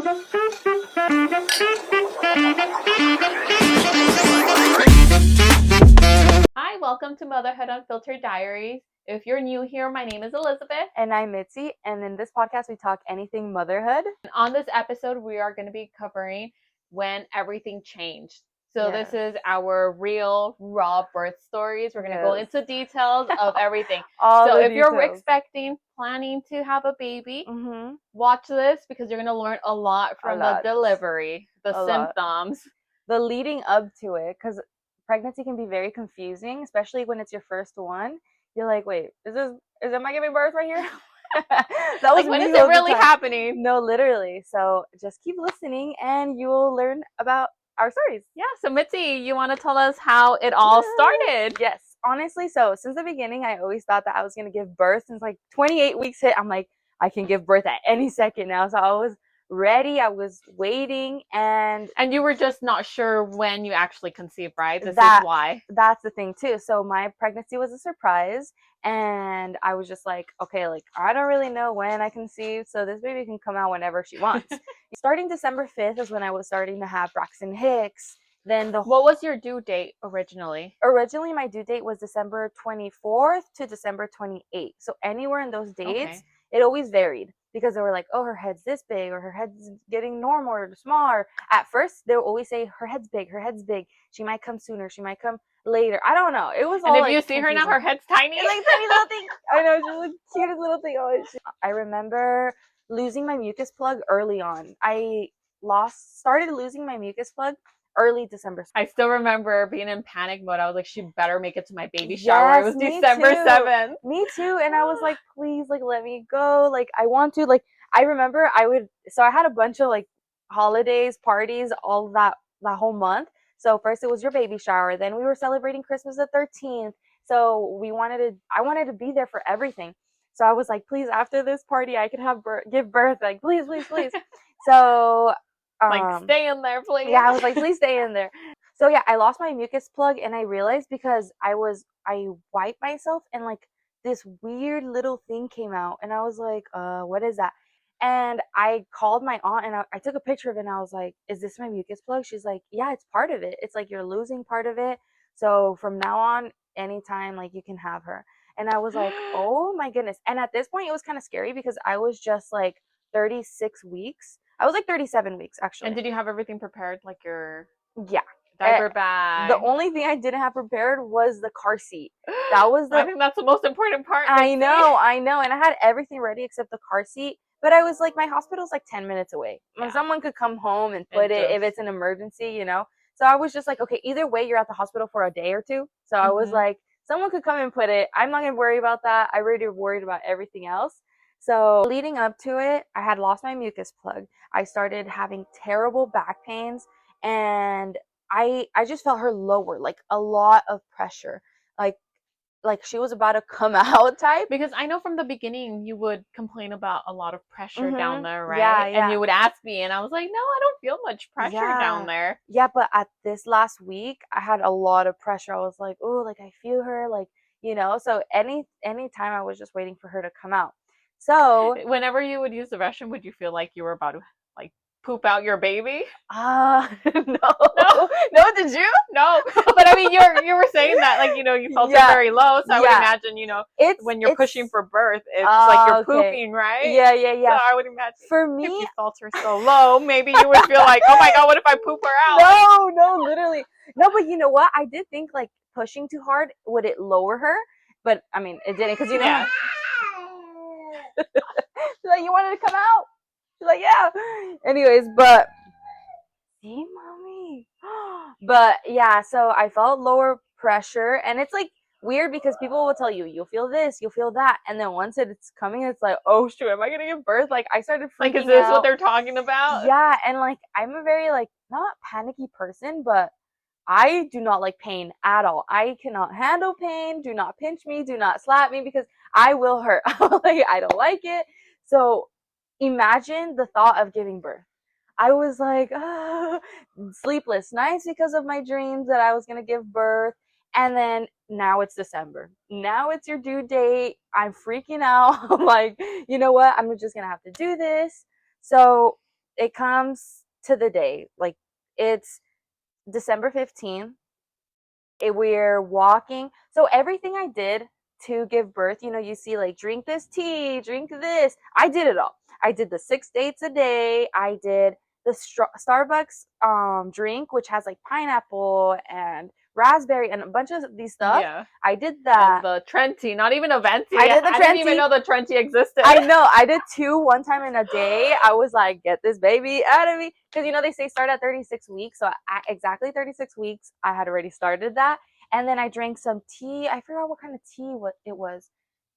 Hi, welcome to Motherhood Unfiltered Diaries. If you're new here, my name is Elizabeth. And I'm Mitzi, and in this podcast we talk anything motherhood. And on this episode, we are going to be covering when everything changed. So Yes. this is our real, raw birth stories. We're going to go Yes. into details of everything. All So the if you're details. expecting, planning to have a baby, Mhm. watch this because you're going to learn a lot from the delivery, the symptoms. The leading up to it, because pregnancy can be very confusing, especially when it's your first one. You're like, wait, am I giving birth right here? That was like, when is it really happening? No, literally. So just keep listening and you will learn about our stories. Yeah, so Mitzi, you want to tell us how it all started? Yes, honestly, so since the beginning, I always thought that I was going to give birth. Since like 28 weeks hit, I'm like, I can give birth at any second now. So I was ready, I was waiting, and you were just not sure when you actually conceived, right? This is why. That's the thing too. So my pregnancy was a surprise, and I was just like, okay, like I don't really know when I conceived, so this baby can come out whenever she wants. Starting December 5th is when I was starting to have Braxton Hicks. Then what was your due date originally? Originally, my due date was December 24th to December 28th. So anywhere in those dates, it always varied because they were like, oh, her head's this big, or her head's getting normal or smaller. At first, they would always say her head's big, her head's big. She might come sooner, she might come later. I don't know. It was all. And if you see her now, her head's tiny. It's like tiny little thing. I know, she's the cutest little thing. I remember losing my mucus plug early on. I started losing my mucus plug early December. I still remember being in panic mode. I was like, she better make it to my baby shower. It was December 7th. Me too. And I was like, please, like, let me go. Like, I want to. Like, I remember I had a bunch of like holidays, parties, all that whole month. So first it was your baby shower. Then we were celebrating Christmas the 13th. So I wanted to be there for everything. So I was like, please, after this party, I could give birth. Like, please, please, please. So like, stay in there, please. Yeah, I was like, please stay in there. So yeah, I lost my mucus plug, and I realized because I wiped myself and like this weird little thing came out, and I was like, what is that? And I called my aunt, and I took a picture of it, and I was like, is this my mucus plug? She's like, yeah, it's part of it. It's like you're losing part of it. So from now on, anytime, like, you can have her. And I was like, oh my goodness. And at this point, it was kind of scary because I was just like 36 weeks. I was like 37 weeks, actually. And did you have everything prepared, like your diaper bag? The only thing I didn't have prepared was the car seat. That was I think that's the most important part. I know. And I had everything ready except the car seat. But I was like, my hospital's like 10 minutes away. Yeah. Someone could come home and put it if it's an emergency, you know? So I was just like, okay, either way, you're at the hospital for a day or two. So I was like, someone could come and put it. I'm not going to worry about that. I already worried about everything else. So leading up to it, I had lost my mucus plug. I started having terrible back pains, and I just felt her lower, like a lot of pressure, like she was about to come out type. Because I know from the beginning you would complain about a lot of pressure down there, right? Yeah. And you would ask me, and I was like, no, I don't feel much pressure down there. Yeah, but at this last week, I had a lot of pressure. I was like, oh, like I feel her, like, you know. So any time I was just waiting for her to come out. So whenever you would use the restroom, would you feel like you were about to like poop out your baby? No. No, did you? No. But I mean, you were saying that, like, you know, you felt it very low, so I would imagine, you know, when you're pushing for birth, it's like you're pooping, right? Yeah. So I would imagine for me, if you felt her so low, maybe you would feel like, oh my god, what if I poop her out? No, literally. No, but you know what? I did think like pushing too hard, would it lower her? But I mean, it didn't, because you know. Yeah. She's like, you wanted to come out? She's like, yeah. Anyways, but see, mommy. But yeah, so I felt lower pressure, and it's like weird because people will tell you, you'll feel this, you'll feel that, and then once it's coming, it's like, oh shoot, am I gonna give birth? Like, I started freaking out. Like, is this what they're talking about? Yeah, and like I'm a very like not panicky person, but I do not like pain at all. I cannot handle pain. Do not pinch me. Do not slap me, because I will hurt. Like, I don't like it. So imagine the thought of giving birth. I was like, sleepless nights because of my dreams that I was going to give birth. And then now it's December. Now it's your due date. I'm freaking out. I'm like, you know what? I'm just going to have to do this. So it comes to the day. Like, it's December 15th. We're walking. So everything I did to give birth, you know, you see like drink this tea, drink this. I did it all. I did the 6 dates a day. I did the Starbucks drink, which has like pineapple and raspberry and a bunch of these stuff. Yeah. I did that. And the Trenti, not even a Venti. I did the I didn't even know the Trenti existed. I know. I did 2 one time in a day. I was like, get this baby out of me. Because, you know, they say start at 36 weeks. So at exactly 36 weeks, I had already started that. And then I drank some tea. I forgot what kind of tea it was.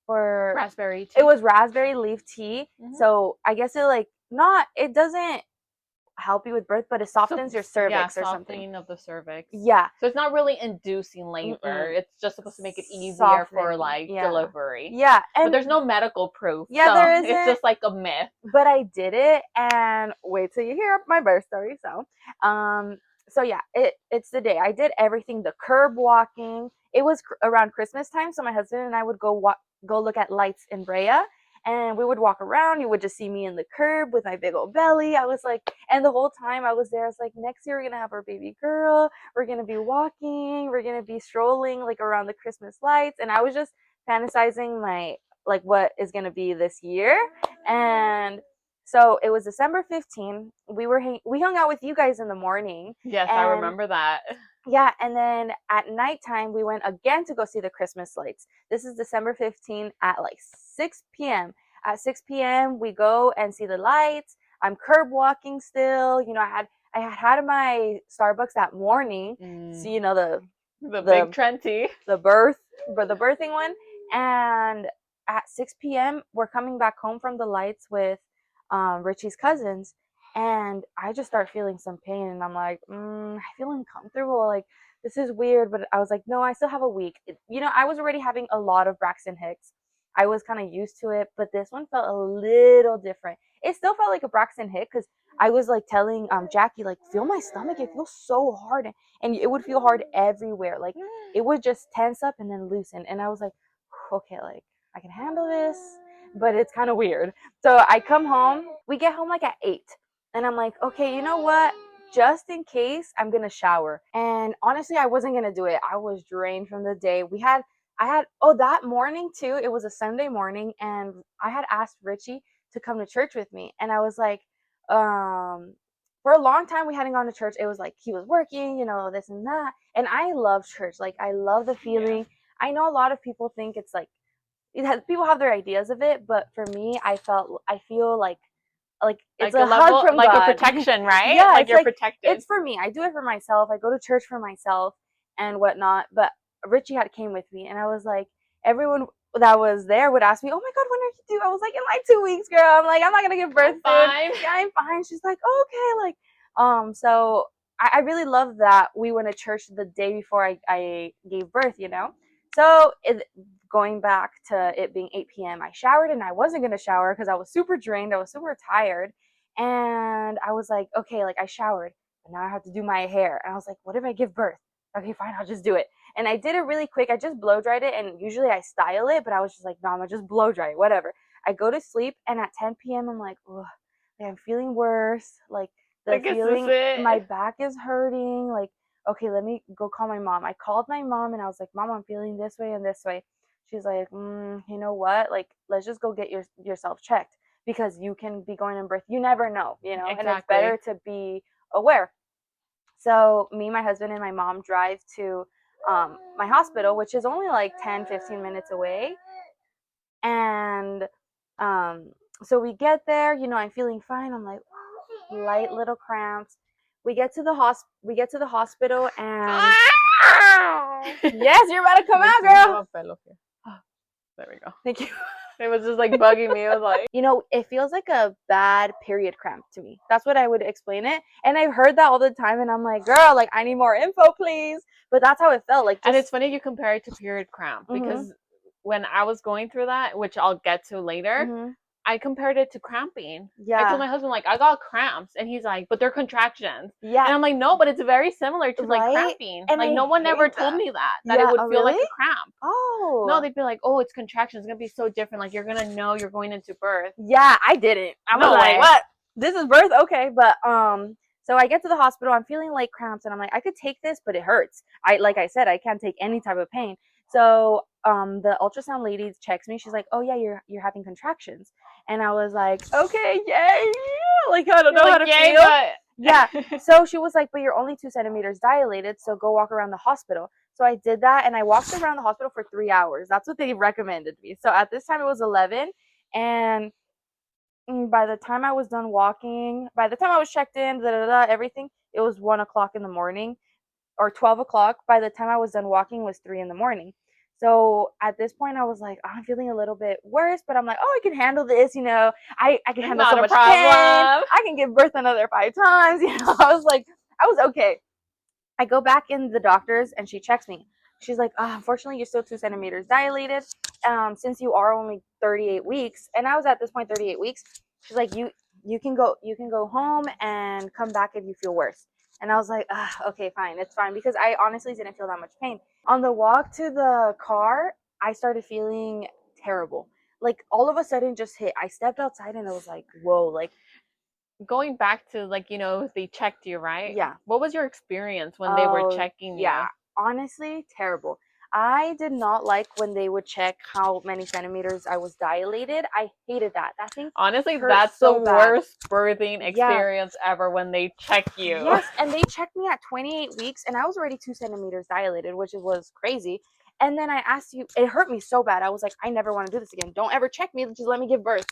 For raspberry tea. It was raspberry leaf tea. Mm-hmm. So I guess it doesn't help you with birth, but it softens your cervix or something. Softening of the cervix. Yeah. So it's not really inducing labor. Mm-mm. It's just supposed to make it easier for delivery. Yeah. But there's no medical proof. Yeah, so there isn't. It's just like a myth. But I did it, and wait till you hear my birth story. So yeah, it's the day. I did everything, the curb walking. It was around Christmas time, so my husband and I would go look at lights in Brea. And we would walk around. You would just see me in the curb with my big old belly. I was like, and the whole time I was there, I was like, next year we're going to have our baby girl. We're going to be walking. We're going to be strolling like around the Christmas lights. And I was just fantasizing like what is going to be this year. And so it was December 15th. We hung out with you guys in the morning. Yes, I remember that. Yeah, and then at nighttime, we went again to go see the Christmas lights. This is December 15th at like 6 p.m. At 6 p.m., we go and see the lights. I'm curb walking still. You know, I had my Starbucks that morning. So, you know, the big Trenti. The birthing one. And at 6 p.m., we're coming back home from the lights with Richie's cousins. And I just start feeling some pain, and I'm like, I feel uncomfortable. Like, this is weird. But I was like, no, I still have a week. You know, I was already having a lot of Braxton Hicks. I was kind of used to it, but this one felt a little different. It still felt like a Braxton Hick because I was like telling Jackie, like, feel my stomach. It feels so hard, and it would feel hard everywhere. Like, it would just tense up and then loosen. And I was like, okay, like, I can handle this, but it's kind of weird. So I come home. We get home like at 8. And I'm like, okay, you know what? Just in case, I'm going to shower. And honestly, I wasn't going to do it. I was drained from the day. That morning too, it was a Sunday morning, and I had asked Richie to come to church with me. And I was like, for a long time, we hadn't gone to church. It was like he was working, you know, this and that. And I love church. Like, I love the feeling. Yeah. I know a lot of people think it's like, people have their ideas of it. But for me, I feel like it's like a hug from like God. A protection, right? Yeah, like you're protected. It's for me. I do it for myself. I go to church for myself and whatnot. But Richie came with me, and I was like, everyone that was there would ask me, "Oh my God, when are you due?" I was like, "In like 2 weeks, girl." I'm like, "I'm not gonna give birth soon." Yeah, I'm fine. She's like, oh, "Okay." Like, so I really love that we went to church the day before I gave birth. You know, so going back to it being 8 p.m., I showered, and I wasn't going to shower because I was super drained. I was super tired. And I was like, okay, like I showered, but now I have to do my hair. And I was like, what if I give birth? Okay, fine, I'll just do it. And I did it really quick. I just blow dried it, and usually I style it, but I was just like, no, I'm going to just blow dry it, whatever. I go to sleep, and at 10 p.m., I'm like, ugh, I'm feeling worse. Like, my back is hurting. Like, okay, let me go call my mom. I called my mom, and I was like, Mom, I'm feeling this way and this way. She's like, you know what? Like, let's just go get yourself checked, because you can be going in birth. You never know, you know, exactly. And it's better to be aware. So me, my husband, and my mom drive to my hospital, which is only like 10, 15 minutes away. And so we get there, you know, I'm feeling fine. I'm like, light little cramps. We get to the hospital, and yes, you're about to come out, girl. There we go. Thank you. It was just like bugging me. It was like, you know, it feels like a bad period cramp to me. That's what I would explain it. And I've heard that all the time, and I'm like, girl, like, I need more info, please. But that's how it felt. Like, and it's funny you compare it to period cramp, because when I was going through that, which I'll get to later, I compared it to cramping. Yeah. I told my husband, like, I got cramps. And he's like, but they're contractions. Yeah. And I'm like, no, but it's very similar to like cramping. And like, no one ever told me that it would feel like a cramp. Oh. No, they'd be like, oh, it's contractions. It's going to be so different. Like, you're going to know you're going into birth. Yeah, I didn't. I was like, what? this is birth, okay. But so I get to the hospital, I'm feeling like cramps, and I'm like, I could take this, but it hurts. Like I said, I can't take any type of pain. So the ultrasound lady checks me. She's like, oh yeah, you're having contractions. And I was like, okay, yay. Like, I don't know how to feel. But... yeah. So she was like, but you're only 2 centimeters dilated, so go walk around the hospital. So I did that, and I walked around the hospital for 3 hours. That's what they recommended me. So at this time it was 11, and by the time I was done walking, by the time I was checked in, everything, it was 1 o'clock in the morning, or 12 o'clock. By the time I was done walking, it was 3 in the morning. So at this point, I was like, oh, I'm feeling a little bit worse, but I'm like, oh, I can handle this, you know. I can handle so much pain. I can give birth another 5 times, you know. I was like, I was okay. I go back in the doctor's, and she checks me. She's like, oh, unfortunately, you're still 2 centimeters dilated. Since you are only 38 weeks, and I was at this point 38 weeks. She's like, you can go home and come back if you feel worse. And I was like, okay, fine, it's fine, because I honestly didn't feel that much pain. On the walk to the car, I started feeling terrible. Like, all of a sudden just hit. I stepped outside, and I was like, whoa, like, going back to, like, you know, they checked you, right? Yeah. What was your experience when they were checking you? Yeah, honestly, terrible. I did not like when they would check how many centimeters I was dilated. I hated that. That thing honestly, that's so the worst birthing experience ever, when they check you. Yes, and they checked me at 28 weeks, and I was already 2 centimeters dilated, which was crazy. And then I asked you, it hurt me so bad. I was like, I never want to do this again. Don't ever check me. Just let me give birth.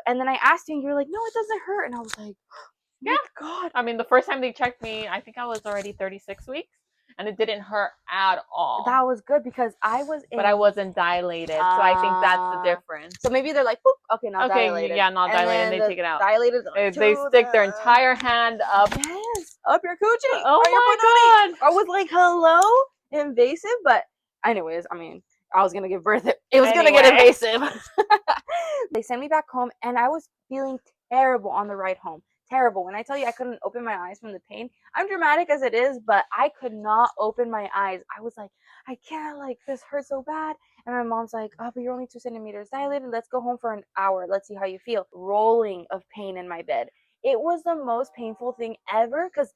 And then I asked you, and you were like, no, it doesn't hurt. And I was like, oh yeah, God. I mean, the first time they checked me, I think I was already 36 weeks. And it didn't hurt at all. That was good, because I was but I wasn't dilated, so I think that's the difference. So maybe they're like, boop, okay, not dilated. Yeah, not dilated, and they take it out. Dilated, they stick their entire hand up. Yes, up your coochie. Oh my God. I was like, hello, invasive, but anyways, I mean, I was gonna give birth. It was gonna get invasive. They sent me back home, and I was feeling terrible on the ride home. Terrible. When I tell you I couldn't open my eyes from the pain, I'm dramatic as it is, but I could not open my eyes. I was like, I can't, like, this hurts so bad. And my mom's like, oh, but you're only 2 centimeters dilated. Let's go home for an hour. Let's see how you feel. Rolling of pain in my bed. It was the most painful thing ever, because,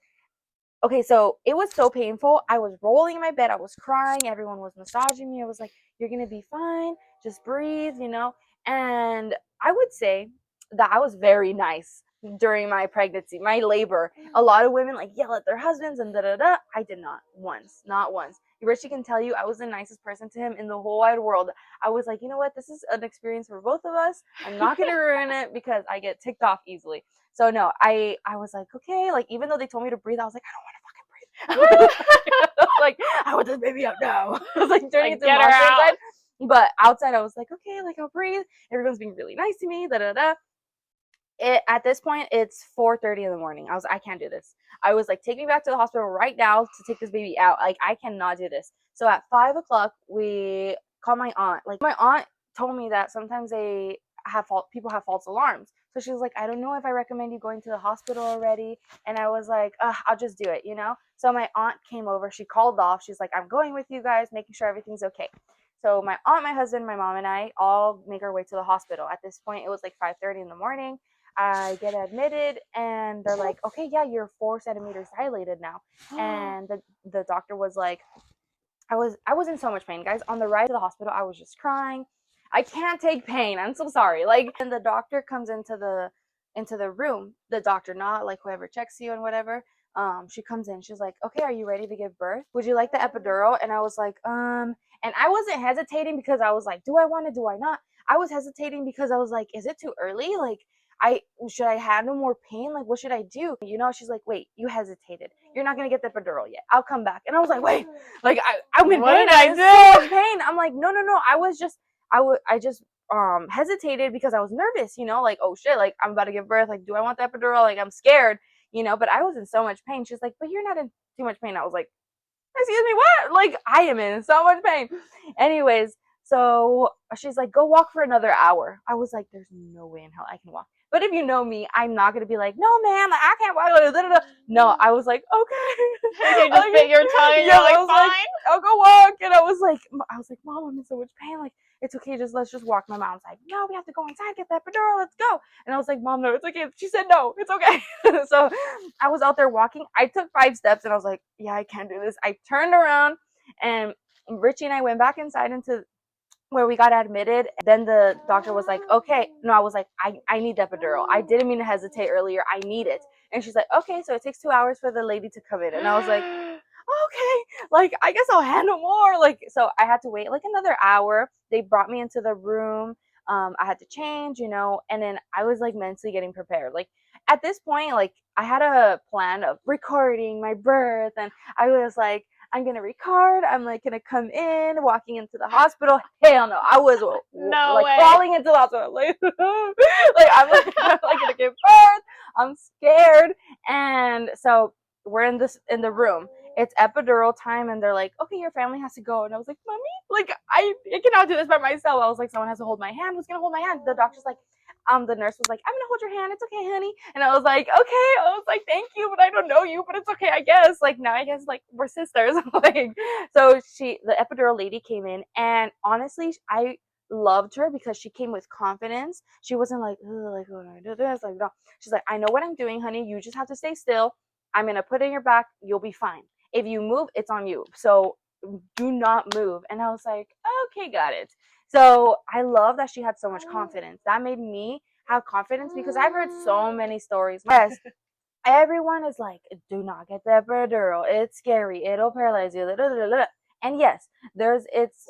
okay, so it was so painful. I was rolling in my bed. I was crying. Everyone was massaging me. I was like, you're going to be fine. Just breathe, you know? And I would say that I was very nice during my pregnancy, my labor. A lot of women like yell at their husbands and da-da-da. I did not once. Not once. Richie can tell you I was the nicest person to him in the whole wide world. I was like, you know what? This is an experience for both of us. I'm not going to ruin it, because I get ticked off easily. So no, I was like, okay. Like, even though they told me to breathe, I was like, I don't want to fucking breathe. I was like, I want this baby out now. I was like turning into monster inside. But outside, I was like, okay, like, I'll breathe. Everyone's being really nice to me. Da-da-da. At this point, it's 4:30 in the morning. I can't do this. I was like, take me back to the hospital right now to take this baby out. Like, I cannot do this. So at 5 o'clock, we called my aunt. Like, my aunt told me that sometimes people have false alarms. So she was like, I don't know if I recommend you going to the hospital already. And I was like, I'll just do it, you know? So my aunt came over. She called off. She's like, I'm going with you guys, making sure everything's okay. So my aunt, my husband, my mom, and I all make our way to the hospital. At this point, it was like 5:30 in the morning. I get admitted, and they're like, okay, yeah, you're 4 centimeters dilated now. And the doctor was like, I was in so much pain, guys. On the ride to the hospital, I was just crying. I can't take pain. I'm so sorry. Like, and the doctor comes into the room. The doctor, not like whoever checks you and whatever. She comes in. She's like, okay, are you ready to give birth? Would you like the epidural? And I was like, and I wasn't hesitating because I was like, do I want to? Do I not? I was hesitating because I was like, is it too early? Like, should I handle more pain? Like, what should I do? You know, she's like, wait, you hesitated. You're not gonna get the epidural yet. I'll come back. And I was like, wait, like, I'm in pain. What did I do? So much pain. I'm like, no. I just hesitated because I was nervous, you know, like, oh shit, like, I'm about to give birth. Like, do I want the epidural? Like, I'm scared, you know, but I was in so much pain. She's like, but you're not in too much pain. I was like, excuse me, what? Like, I am in so much pain. Anyways, so she's like, go walk for another hour. I was like, there's no way in hell I can walk. But if you know me, I'm not going to be like, no, man, like, I can't walk. No, I was like, okay. You just bit your tongue, and you're like, fine. Like, I'll go walk. And I was like, Mom, I'm in so much pain. Like, it's okay, let's just walk. My mom's like, no, we have to go inside, get the epidural, let's go. And I was like, Mom, no, it's okay. She said, no, it's okay. So I was out there walking. I took 5 steps and I was like, yeah, I can't do this. I turned around and Richie and I went back inside into where we got admitted. Then the doctor was like, okay. No, I was like, I need the epidural. I didn't mean to hesitate earlier. I need it. And she's like, okay, so it takes 2 hours for the lady to come in. And I was like, okay, like, I guess I'll handle more. Like, so I had to wait like another hour. They brought me into the room. I had to change, and then I was like mentally getting prepared. Like at this point, like I had a plan of recording my birth, and I was like, I'm gonna record. I'm like gonna come in, walking into the hospital. Hell no, I was crawling into the hospital. Like, I'm like gonna give birth. I'm scared, and so we're in the room. It's epidural time, and they're like, okay, your family has to go. And I was like, Mommy, like I cannot do this by myself. I was like, someone has to hold my hand. Who's gonna hold my hand? The doctor's like, the nurse was like, I'm gonna hold your hand. It's okay, honey. And I was like, okay. I was like, thank you, but I don't know you, but it's okay, I guess. Like now I guess like we're sisters. Like, so the epidural lady came in, and honestly, I loved her because she came with confidence. She wasn't like, like, when I do this, like, no. She's like, I know what I'm doing, honey. You just have to stay still. I'm gonna put it in your back. You'll be fine. If you move, it's on you. So do not move. And I was like, okay, got it. So I love that she had so much confidence. That made me have confidence because I've heard so many stories. Yes, everyone is like, do not get the epidural. It's scary. It'll paralyze you. And yes, there's its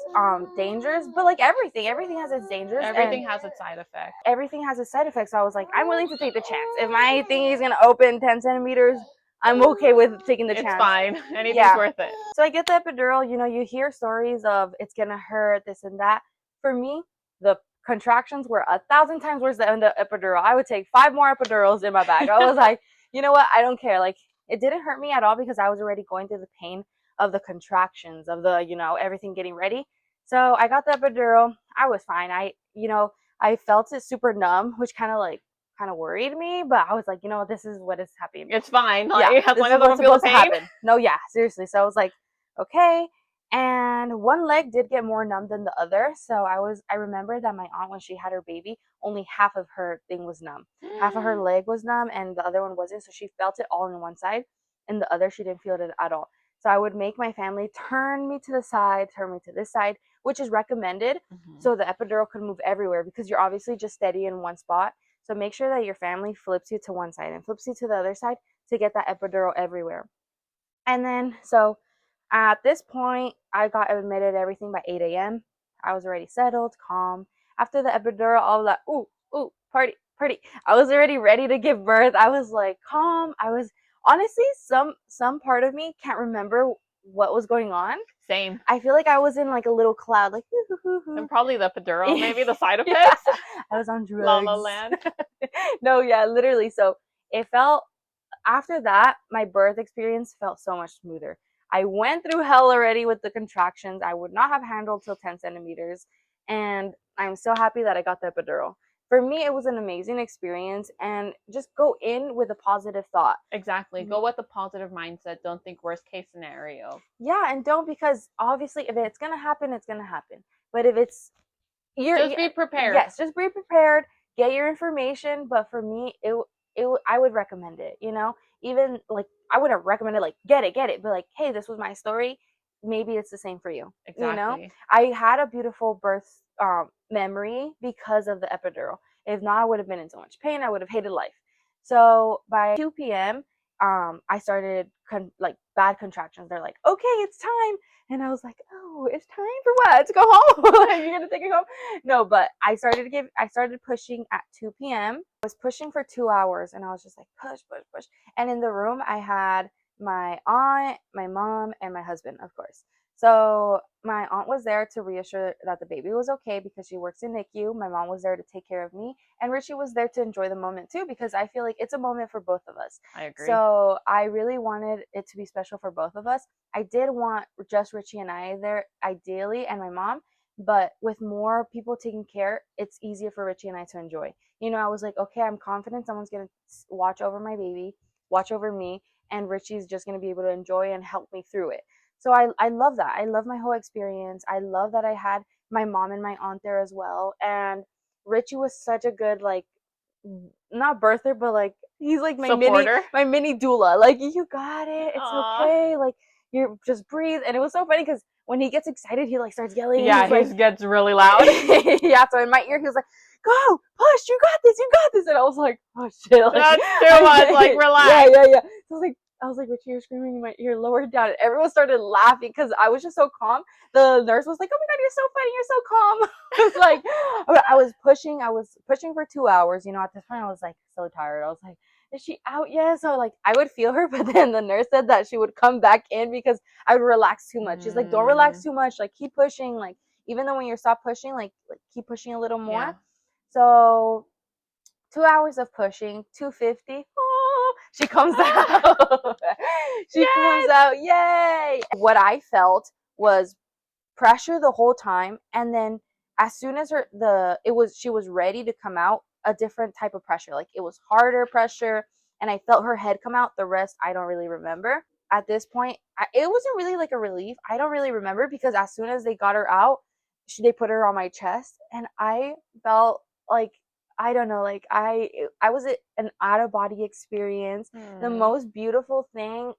dangers, but like everything has its dangers. Everything has its side effects. Everything has its side effects. So I was like, I'm willing to take the chance. If my thing is gonna open 10 centimeters, I'm okay with taking the chance. It's fine. Anything's worth it. So I get the epidural. You hear stories of it's gonna hurt, this and that. For me, the contractions were 1,000 times worse than the epidural. I would take 5 more epidurals in my bag. I was like, you know what? I don't care. Like, it didn't hurt me at all because I was already going through the pain of the contractions, of the, everything getting ready. So I got the epidural. I was fine. I felt it super numb, which kind of worried me, but I was like, this is what is happening. It's fine. Like, as long as I don't feel the pain. No, yeah, seriously. So I was like, okay. And one leg did get more numb than the other. So I remember that my aunt, when she had her baby, only half of her thing was numb. Half of her leg was numb and the other one wasn't. So she felt it all on one side, and the other she didn't feel it at all. So I would make my family turn me to the side, turn me to this side, which is recommended. So the epidural could move everywhere because you're obviously just steady in one spot. So make sure that your family flips you to one side and flips you to the other side to get that epidural everywhere. And then, so at this point, I got admitted everything by 8 a.m. I was already settled, calm. After the epidural, I was like, ooh, party. I was already ready to give birth. I was like calm. I was honestly, some part of me can't remember what was going on. Same. I feel like I was in like a little cloud, like and probably the epidural, maybe the side effects. I was on drugs. La La Land. No, yeah, literally. So it felt, after that, my birth experience felt so much smoother. I went through hell already with the contractions. I would not have handled till 10 centimeters. And I'm so happy that I got the epidural. For me, it was an amazing experience, and just go in with a positive thought. Exactly. Go with a positive mindset. Don't think worst case scenario. Yeah, and don't, because obviously if it's going to happen, it's going to happen. But if it's... just be prepared. Yes, just be prepared. Get your information. But for me, I would recommend it, even like I wouldn't recommend it like get it, but like, hey, this was my story, maybe it's the same for you. Exactly. I had a beautiful birth memory because of the epidural. If not, I would have been in so much pain. I would have hated life. So by 2 p.m. I started bad contractions. They're like, okay, it's time. And I was like, oh, it's time for what? To go home? Like, you're gonna take it home? No, but I started pushing at 2 p.m. I was pushing for 2 hours, and I was just like, push. And in the room, I had my aunt, my mom, and my husband, of course. So my aunt was there to reassure that the baby was okay because she works in NICU. My mom was there to take care of me, and Richie was there to enjoy the moment too, because I feel like it's a moment for both of us. I agree. So I really wanted it to be special for both of us. I did want just Richie and I there, ideally, and my mom, but with more people taking care, it's easier for Richie and I to enjoy. I was like, okay, I'm confident someone's going to watch over my baby, watch over me, and Richie's just going to be able to enjoy and help me through it. So I love that. I love my whole experience. I love that I had my mom and my aunt there as well. And Richie was such a good, like, not birther, but like he's like my supporter. mini doula. Like, you got it, it's okay, like, you just breathe. And it was so funny because when he gets excited, he like starts yelling. Yeah, he like, gets really loud. Yeah, so in my ear, he was like, "Go, push, you got this, you got this." And I was like, "Oh shit, like, that's too much." Like, relax. Yeah. So I was like, Richie, you're screaming in my ear, lower it down. And everyone started laughing because I was just so calm. The nurse was like, "Oh my god, you're so funny, you're so calm." I was like, I was pushing for 2 hours. You know, at this point, I was like so tired. I was like, "Is she out yet?" So like, I would feel her, but then the nurse said that she would come back in because I would relax too much. She's like, "Don't relax too much. Like, keep pushing. Like, even though when you stop pushing, like keep pushing a little more." Yeah. So 2 hours of pushing, 250. Oh, she comes out. She comes out. Yay! What I felt was pressure the whole time, and then as soon as she was ready to come out, a different type of pressure. Like, it was harder pressure, and I felt her head come out. The rest I don't really remember. At this point, it wasn't really like a relief. I don't really remember because as soon as they got her out, they put her on my chest, and I felt like, I don't know, like I was an out of body experience. The most beautiful thing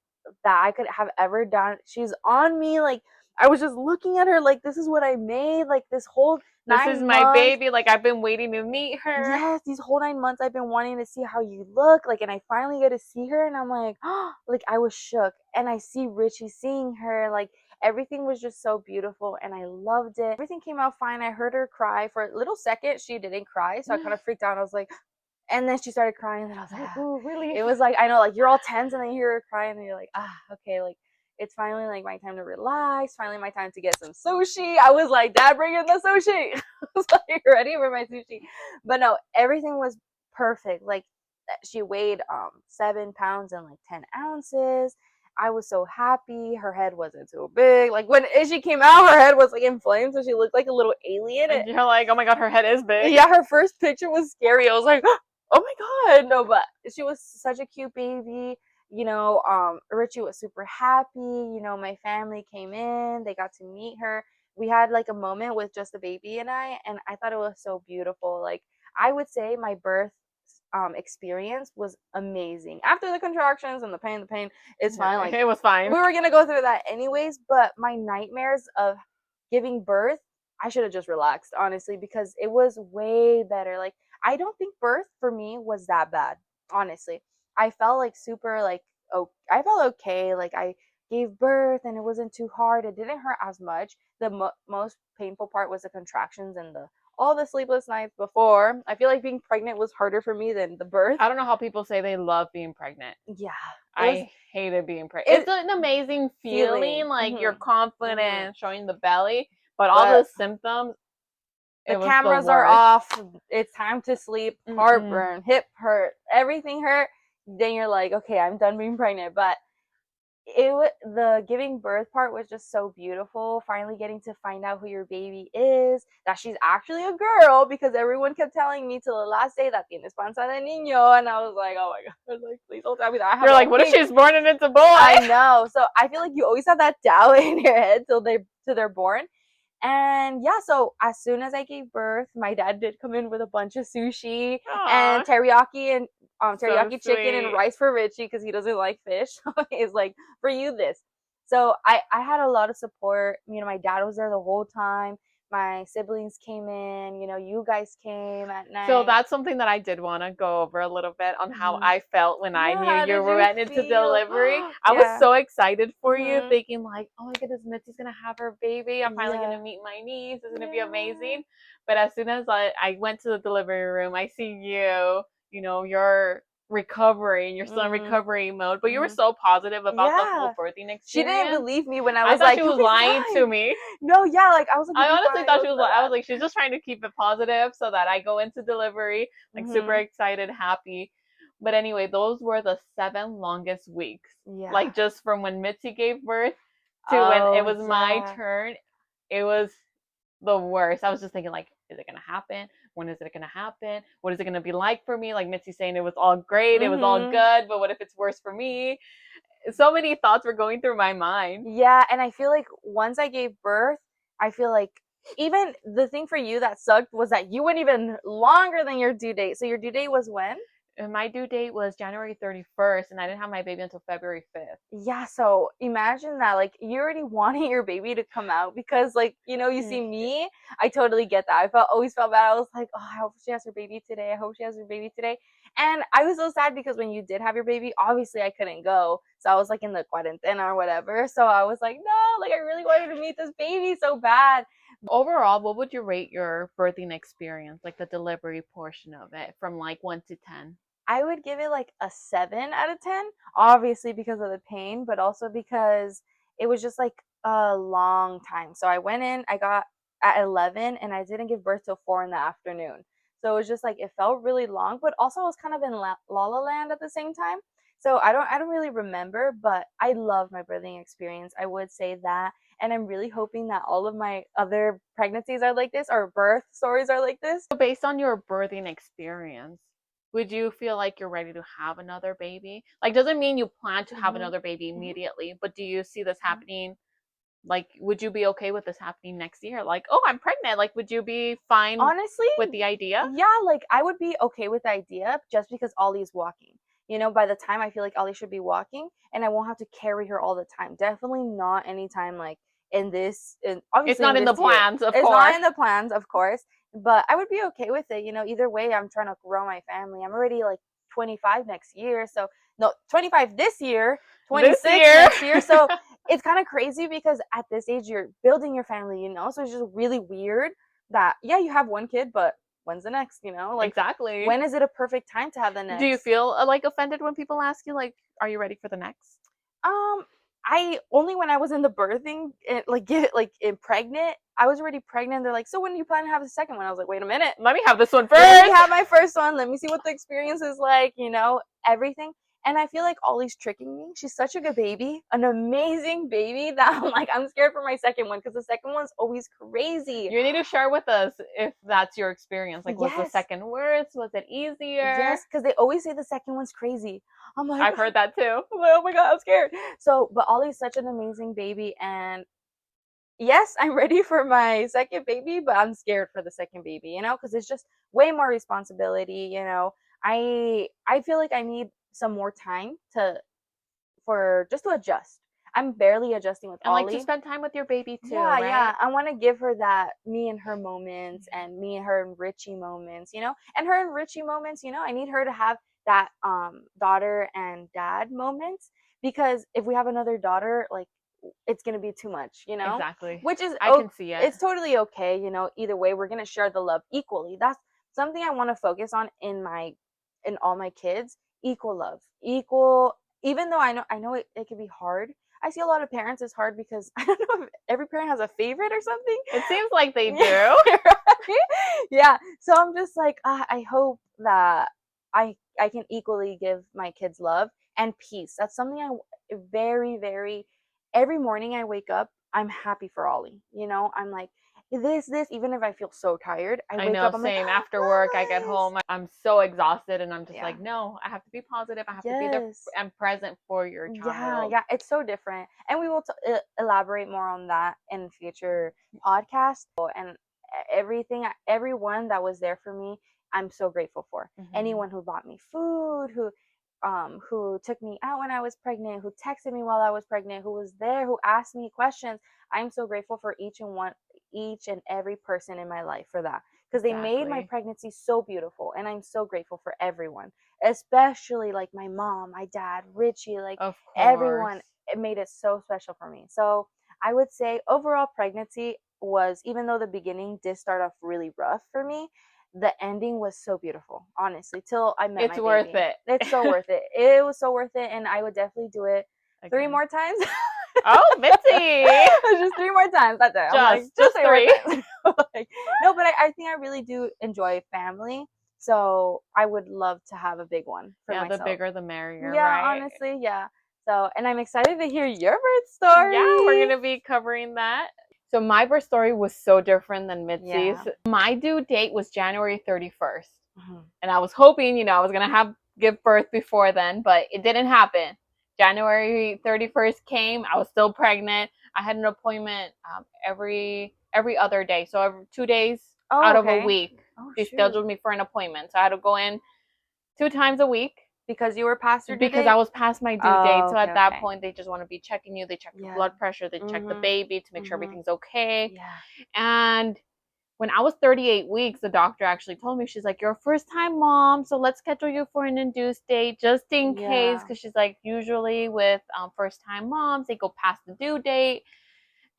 that I could have ever done. She's on me, like, I was just looking at her like, this is what I made, like, this whole 9 months. This is my baby, like, I've been waiting to meet her. Yes, these whole 9 months I've been wanting to see how you look, like, and I finally get to see her, and I'm like, oh, like, I was shook. And I see Richie seeing her, like, everything was just so beautiful, and I loved it. Everything came out fine. I heard her cry for a little second. She didn't cry, so I kind of freaked out. I was like, and then she started crying, and I was like, "Oh, really?" It was like, I know, like, you're all tense, and then you hear her cry, and then you're like, okay, like, it's finally like my time to relax. Finally, my time to get some sushi. I was like, Dad, bring in the sushi. I was like, ready for my sushi. But no, everything was perfect. Like, she weighed 7 pounds and like 10 ounces. I was so happy. Her head wasn't too big. Like, when she came out, her head was like inflamed, so she looked like a little alien. And you're like, oh my god, her head is big. Yeah, her first picture was scary. I was like, oh my god. No, but she was such a cute baby. You know, Richie was super happy. You know, my family came in, they got to meet her. We had like a moment with just the baby and I thought it was so beautiful. Like, I would say my birth experience was amazing. After the contractions and the pain is fine. Like, it was fine. We were gonna go through that anyways, but my nightmares of giving birth, I should have just relaxed, honestly, because it was way better. Like, I don't think birth for me was that bad, honestly. I felt like super, like, I felt okay. Like, I gave birth and it wasn't too hard. It didn't hurt as much. The most painful part was the contractions and all the sleepless nights before. I feel like being pregnant was harder for me than the birth. I don't know how people say they love being pregnant. Yeah. I hated being pregnant. It's an amazing feeling. Like, you're confident, showing the belly, but all the symptoms, the cameras are off. It's time to sleep. Heartburn, hip hurt, everything hurt. Then you're like, okay, I'm done being pregnant. But the giving birth part was just so beautiful. Finally getting to find out who your baby is, that she's actually a girl, because everyone kept telling me till the last day that tienes panza de niño, and I was like, oh my god, like, please don't tell me that. You're like, what if she's born and it's a boy? I know. So I feel like you always have that doubt in your head till they're born. And yeah, so as soon as I gave birth, my dad did come in with a bunch of sushi and teriyaki and teriyaki chicken and rice for Richie because he doesn't like fish. He's like, for you, this. So I had a lot of support. You know, my dad was there the whole time. My siblings came in, you know, you guys came at night. So that's something that I did want to go over a little bit on how I felt when I knew you went into delivery. I was so excited for you, thinking like, oh my goodness, Mitzi's going to have her baby. I'm finally going to meet my niece. It's going to be amazing. But as soon as I went to the delivery room, I see you, you know, you're recovering, you're still in recovery mode, but you were so positive about the whole birthing experience. She didn't believe me when I was like, she was lying to me. No, yeah, like I was like, I honestly thought she was I was like, she's just trying to keep it positive so that I go into delivery like super excited, happy. But anyway, those were the 7 longest weeks. Yeah. Like, just from when Mitzi gave birth to when it was my turn, it was the worst. I was just thinking like, is it gonna happen? When is it gonna happen? What is it gonna be like for me? Like, Mitzi saying it was all great, it was all good, but what if it's worse for me? So many thoughts were going through my mind. Yeah, and I feel like once I gave birth, I feel like even the thing for you that sucked was that you went even longer than your due date. So your due date was when? And my due date was January 31st, and I didn't have my baby until February 5th. Yeah, so imagine that, like, you already wanted your baby to come out because, like, you see me, I totally get that. Always felt bad. I was like, oh, I hope she has her baby today. I hope she has her baby today. And I was so sad because when you did have your baby, obviously I couldn't go. So I was like in the quarantena or whatever. So I was like, no, like I really wanted to meet this baby so bad. Overall, what would you rate your birthing experience, like the delivery portion of it, from like 1 to 10? I would give it like a 7 out of 10, obviously because of the pain, but also because it was just like a long time. So I went in, I got at 11, and I didn't give birth till 4 in the afternoon. So it was just like it felt really long, but also I was kind of in La La Land at the same time. So I don't really remember, but I love my birthing experience. I would say that, and I'm really hoping that all of my other pregnancies are like this, or birth stories are like this. So based on your birthing experience, would you feel like you're ready to have another baby? Like, doesn't mean you plan to have another baby immediately, but do you see this happening? Like, would you be okay with this happening next year? Like, oh, I'm pregnant. Like, would you be fine Honestly, with the idea? yeah, like I would be okay with the idea just because Ollie's walking. By the time I feel like Ollie should be walking, and I won't have to carry her all the time. Definitely not anytime like It's obviously not in in the this year. plans, of It's not course. in the plans, of course, but I would be okay with it. Either way, I'm trying to grow my family. I'm already like 25 next year, so no, 25 this year, This 26 year. next year. So it's kind of crazy because at this age you're building your family. So it's just really weird that yeah, you have one kid, but when's the next? Like Exactly. when is it a perfect time to have the next? Do you feel like offended when people ask you like, are you ready for the next? I only when I was in the birthing, pregnant. I was already pregnant. They're like, so when do you plan to have the second one? I was like, wait a minute, Let me have this one first. let me have my first one. Let me see what the experience is like. Everything. And I feel like Ollie's tricking me. She's such a good baby, an amazing baby that I'm scared for my second one because the second one's always crazy. You need to share with us if that's your experience. Like, was the Yes. second worse? Was it easier? Yes, because they always say the second one's crazy. I'm like, I've heard that too. I'm like, oh my God, I'm scared. So, but Ollie's such an amazing baby. And yes, I'm ready for my second baby, but I'm scared for the second baby, because it's just way more responsibility. I feel like I need some more time to adjust. I'm barely adjusting with And Ollie. like to spend time with your baby too, Yeah, right? yeah. I want to give her that me and her moments and me and her and Richie moments. And her and Richie moments, I need her to have that daughter and dad moments because if we have another daughter, like it's gonna be too much. Exactly. Which is I can see it. It's totally okay. Either way, we're gonna share the love equally. That's something I want to focus on in all my kids. Equal love, equal. Even though I know it can be hard. I see a lot of parents it's hard because I don't know if every parent has a favorite or something. It seems like they do. Right? Yeah. So I'm just like, I hope that I can equally give my kids love and peace. That's something I very, very every morning I wake up, I'm happy for Ollie. I'm like, this, even if I feel so tired, I wake up, I'm same. like, After work, I get home, I'm so exhausted, and I'm just like, no, I have to be positive. I have to be there and present for your child. Yeah, it's so different, and we will elaborate more on that in future podcasts. And everyone that was there for me, I'm so grateful for. Anyone who bought me food, who took me out when I was pregnant, who texted me while I was pregnant, who was there, who asked me questions. I'm so grateful for each and every person in my life for that because they made my pregnancy so beautiful, and I'm so grateful for everyone, especially like my mom, my dad, Richie, like everyone. It made it so special for me. So I would say overall pregnancy was, even though the beginning did start off really rough for me, the ending was so beautiful, honestly, till I met my baby. It's worth it. It's so worth it. It was so worth it, and I would definitely do it 3 more times. Oh, Mitzi! Just 3 more times. That's it. Just 3. No, but I think I really do enjoy family, so I would love to have a big one for myself. Yeah, the bigger the merrier, yeah, right? Honestly, yeah. So, and I'm excited to hear your birth story. Yeah, we're going to be covering that. So my birth story was so different than Mitzi's. Yeah. My due date was January 31st. And I was hoping, I was going to give birth before then, but it didn't happen. January 31st came. I was still pregnant. I had an appointment every every other day. So every 2 days out of a week, they scheduled me for an appointment. So I had to go in 2 times a week. Because you were past your due date? Because I was past my due date. So at that point, they just want to be checking you. They check your blood pressure. They check the baby to make sure everything's okay. Yeah. And when I was 38 weeks, the doctor actually told me, she's like, you're a first-time mom, so let's schedule you for an induced date just in case. Because she's like, usually with first-time moms, they go past the due date.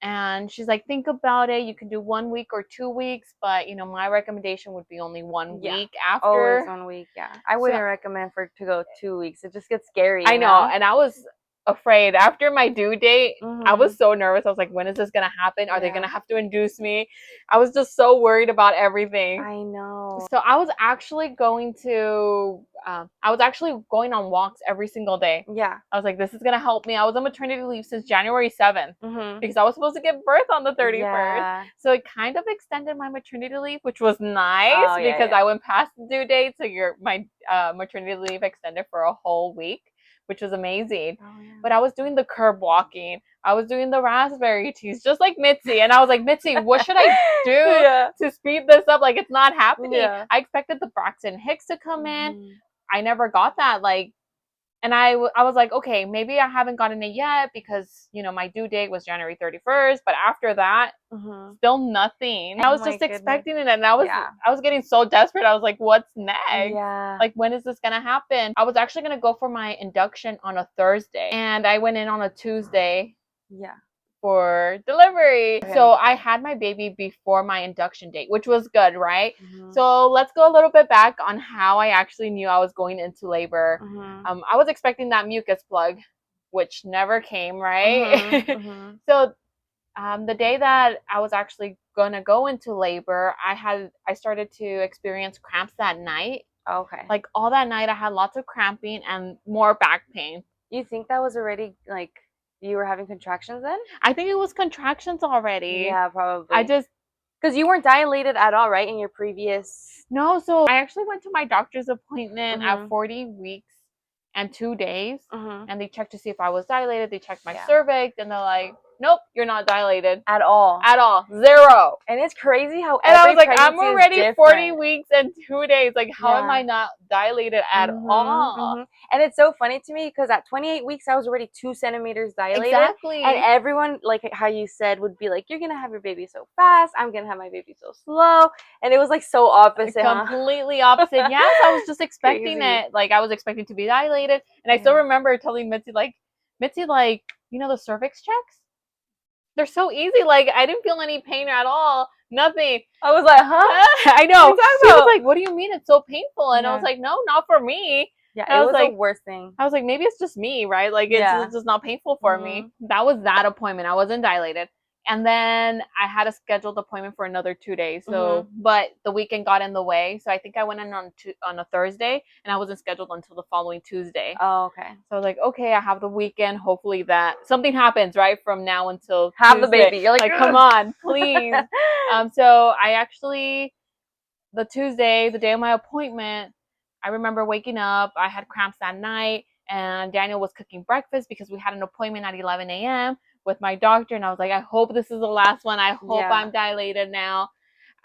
And she's like, think about it. You can do 1 week or 2 weeks, but my recommendation would be only 1 week after. Always 1 week, yeah. I wouldn't recommend for it to go 2 weeks. It just gets scary. I know, and I was afraid after my due date. I was so nervous. I was like, when is this gonna happen? Are they gonna have to induce me? I was just so worried about everything. I know. So I was actually going on walks every single day. Yeah. I was like, this is gonna help me. I was on maternity leave since January 7th because I was supposed to give birth on the 31st. Yeah. So it kind of extended my maternity leave, which was nice because I went past the due date. So my maternity leave extended for a whole week, which was amazing. But I was doing the curb walking. I was doing the raspberry teas, just like Mitzi. And I was like, Mitzi, what should I do to speed this up? Like, it's not happening. Yeah. I expected the Braxton Hicks to come in. I never got that. And I was like, okay, maybe I haven't gotten it yet because, my due date was January 31st. But after that, still nothing. I was just expecting it. And I was getting so desperate. I was like, what's next? Yeah. Like, when is this going to happen? I was actually going to go for my induction on a Thursday. And I went in on a Tuesday. Yeah. For delivery. Okay. So I had my baby before my induction date, which was good, right? So let's go a little bit back on how I actually knew I was going into labor. I was expecting that mucus plug, which never came, right? So the day that I was actually gonna go into labor, I started to experience cramps that night. Okay. Like all that night I had lots of cramping and more back pain. You think that was already you were having contractions then? I think it was contractions already. Yeah, probably. Because you weren't dilated at all, right, in your previous... No, so I actually went to my doctor's appointment at 40 weeks and 2 days. And they checked to see if I was dilated. They checked my cervix, and they're like, nope, you're not dilated. At all. At all. 0. And it's crazy how and I was like, I'm already 40 weeks and 2 days. Like, how am I not dilated at all? And it's so funny to me because at 28 weeks, I was already 2 centimeters dilated. Exactly. And everyone, like how you said, would be like, you're going to have your baby so fast. I'm going to have my baby so slow. And it was like so opposite. Completely opposite. Yes, I was just expecting it. Like, I was expecting to be dilated. And I still remember telling Mitzi, the cervix checks? They're so easy. Like, I didn't feel any pain at all. Nothing. I was like, huh? I know. She was like, what do you mean it's so painful? And I was like, no, not for me. Yeah, it was the worst thing. I was like, maybe it's just me, right? Like, it's just not painful for me. That was that appointment. I wasn't dilated. And then I had a scheduled appointment for another 2 days. So, but the weekend got in the way. So I think I went in on a Thursday, and I wasn't scheduled until the following Tuesday. Oh, okay. So I was like, okay, I have the weekend. Hopefully that something happens, right? From now until have Tuesday. The baby. You're like come on, please. So I actually, the Tuesday, the day of my appointment, I remember waking up. I had cramps that night, and Daniel was cooking breakfast because we had an appointment at 11 a.m. with my doctor, and I was like, I hope this is the last one. I hope I'm dilated now.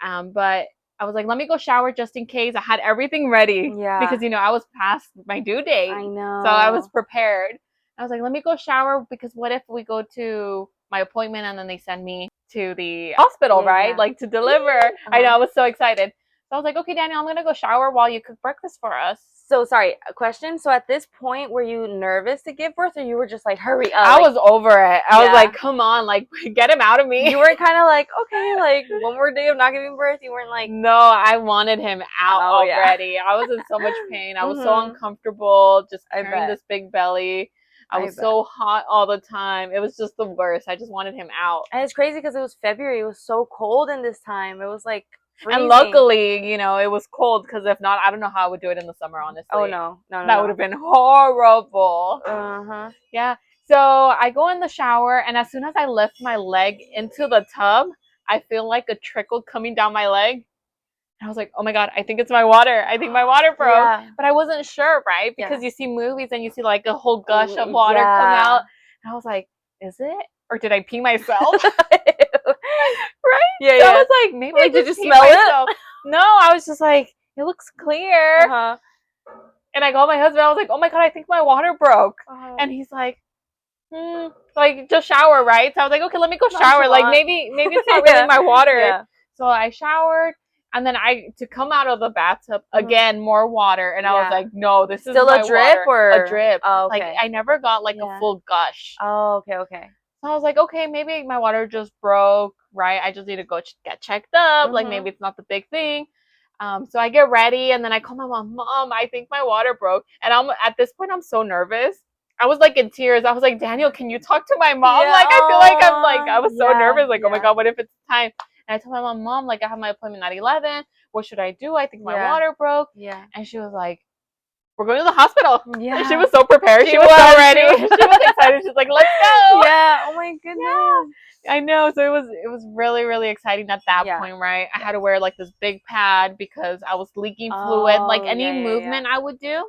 But I was like, let me go shower just in case. I had everything ready because, I was past my due date. I know. So I was prepared. I was like, let me go shower because what if we go to my appointment and then they send me to the hospital, right? Like to deliver. I know, I was so excited. So I was like, okay, Daniel, I'm going to go shower while you cook breakfast for us. So, sorry, a question. So, at this point, were you nervous to give birth, or you were just like, hurry up? I was over it. I was like, come on, like, get him out of me. You weren't kind of like, okay, like, one more day of not giving birth? You weren't like... No, I wanted him out already. Yeah. I was in so much pain. I was so uncomfortable just carrying this big belly. I was so hot all the time. It was just the worst. I just wanted him out. And it's crazy because it was February. It was so cold in this time. It was like... freezing. And luckily, it was cold because if not, I don't know how I would do it in the summer, honestly. Oh, no. That would have been horrible. Yeah. So I go in the shower, and as soon as I lift my leg into the tub, I feel like a trickle coming down my leg. And I was like, oh my God, I think it's my water. I think my water broke. Yeah. But I wasn't sure, right? Because you see movies and you see like a whole gush of water come out. And I was like, is it? Or did I pee myself? Right? Yeah, so I was like, maybe I did you just smell myself. No, I was just like, it looks clear. And I called my husband. I was like, oh my God, I think my water broke. And he's like, like just shower, right? So I was like, okay, let me go shower. Like maybe it's not really my water. Yeah. So I showered, and then to come out of the bathtub again, more water, and I was like, no, this still is my a drip water. or a drip. Oh, okay. Like I never got like a full gush. Oh, okay. So I was like, okay, maybe my water just broke, right? I just need to go get checked up. Like maybe it's not the big thing. So I get ready, and then I call my mom. Mom, I think my water broke, and at this point I'm so nervous. I was like in tears. I was like, Daniel, can you talk to my mom? Like I feel like I was so nervous. Like, oh my God, what if it's time? And I told my mom, like I have my appointment at 11. What should I do? I think my water broke. Yeah. And she was like, we're going to the hospital. Yeah. And she was so prepared. She was so ready. She was excited. She's like, let's go. Yeah. Oh my goodness. Yeah. I know. So it was really, really exciting at that point, right? I had to wear like this big pad because I was leaking fluid. Like any movement I would do.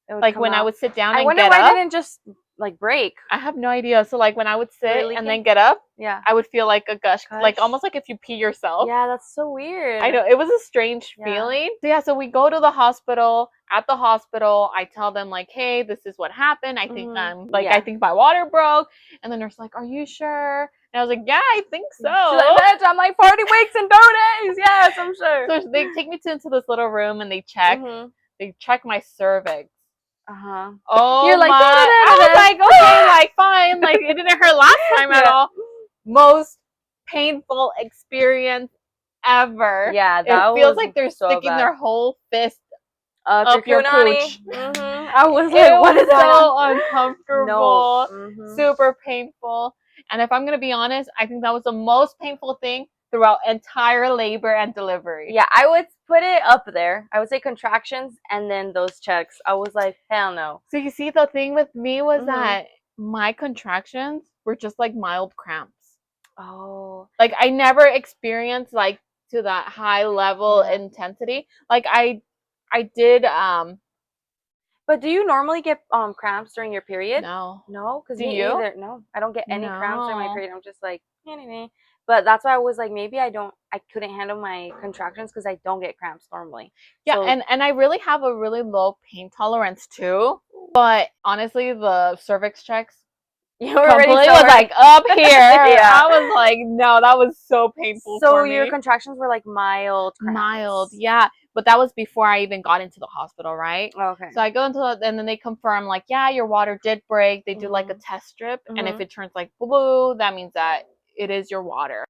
Like when I would sit down and get up. I wonder why it didn't just like break. I have no idea. So like when I would sit and then get up, I would feel like a gush, like almost like if you pee yourself. Yeah, that's so weird. I know, it was a strange feeling. So yeah, so we go to the hospital. At the hospital, I tell them like, hey, this is what happened. I think I think my water broke. And the nurse like, are you sure? And I was like, yeah, I think so. She's like, I'm like 40 weeks and 2 days. Yes, I'm sure. So they take me into this little room and they check my cervix. Oh, you're like, I was like, okay, like fine, like it didn't hurt last time at all. Most painful experience ever. Yeah, that it feels like they're sticking their whole fist up your cooch. I was like, what is that? So uncomfortable, super painful. And if I'm gonna be honest, I think that was the most painful thing throughout entire labor and delivery. Yeah, I would put it up there. I would say contractions and then those checks. I was like, hell no. So you see, the thing with me was that my contractions were just like mild cramps. Oh. Like I never experienced like to that high level intensity. Like I did But do you normally get cramps during your period? No. No? Because do you? Either. No, I don't get any cramps during my period. I'm just like, But that's why I was like, maybe I couldn't handle my contractions because I don't get cramps normally. Yeah, so, and I really have a really low pain tolerance too. But honestly, the cervix checks completely was like up here. I was like, no, that was so painful for me. So your contractions were like mild cramps. Mild, yeah. But that was before I even got into the hospital, right? Okay. So I go into and then they confirm like, yeah, your water did break. They do like a test strip. And if it turns like blue, that means that it is your water.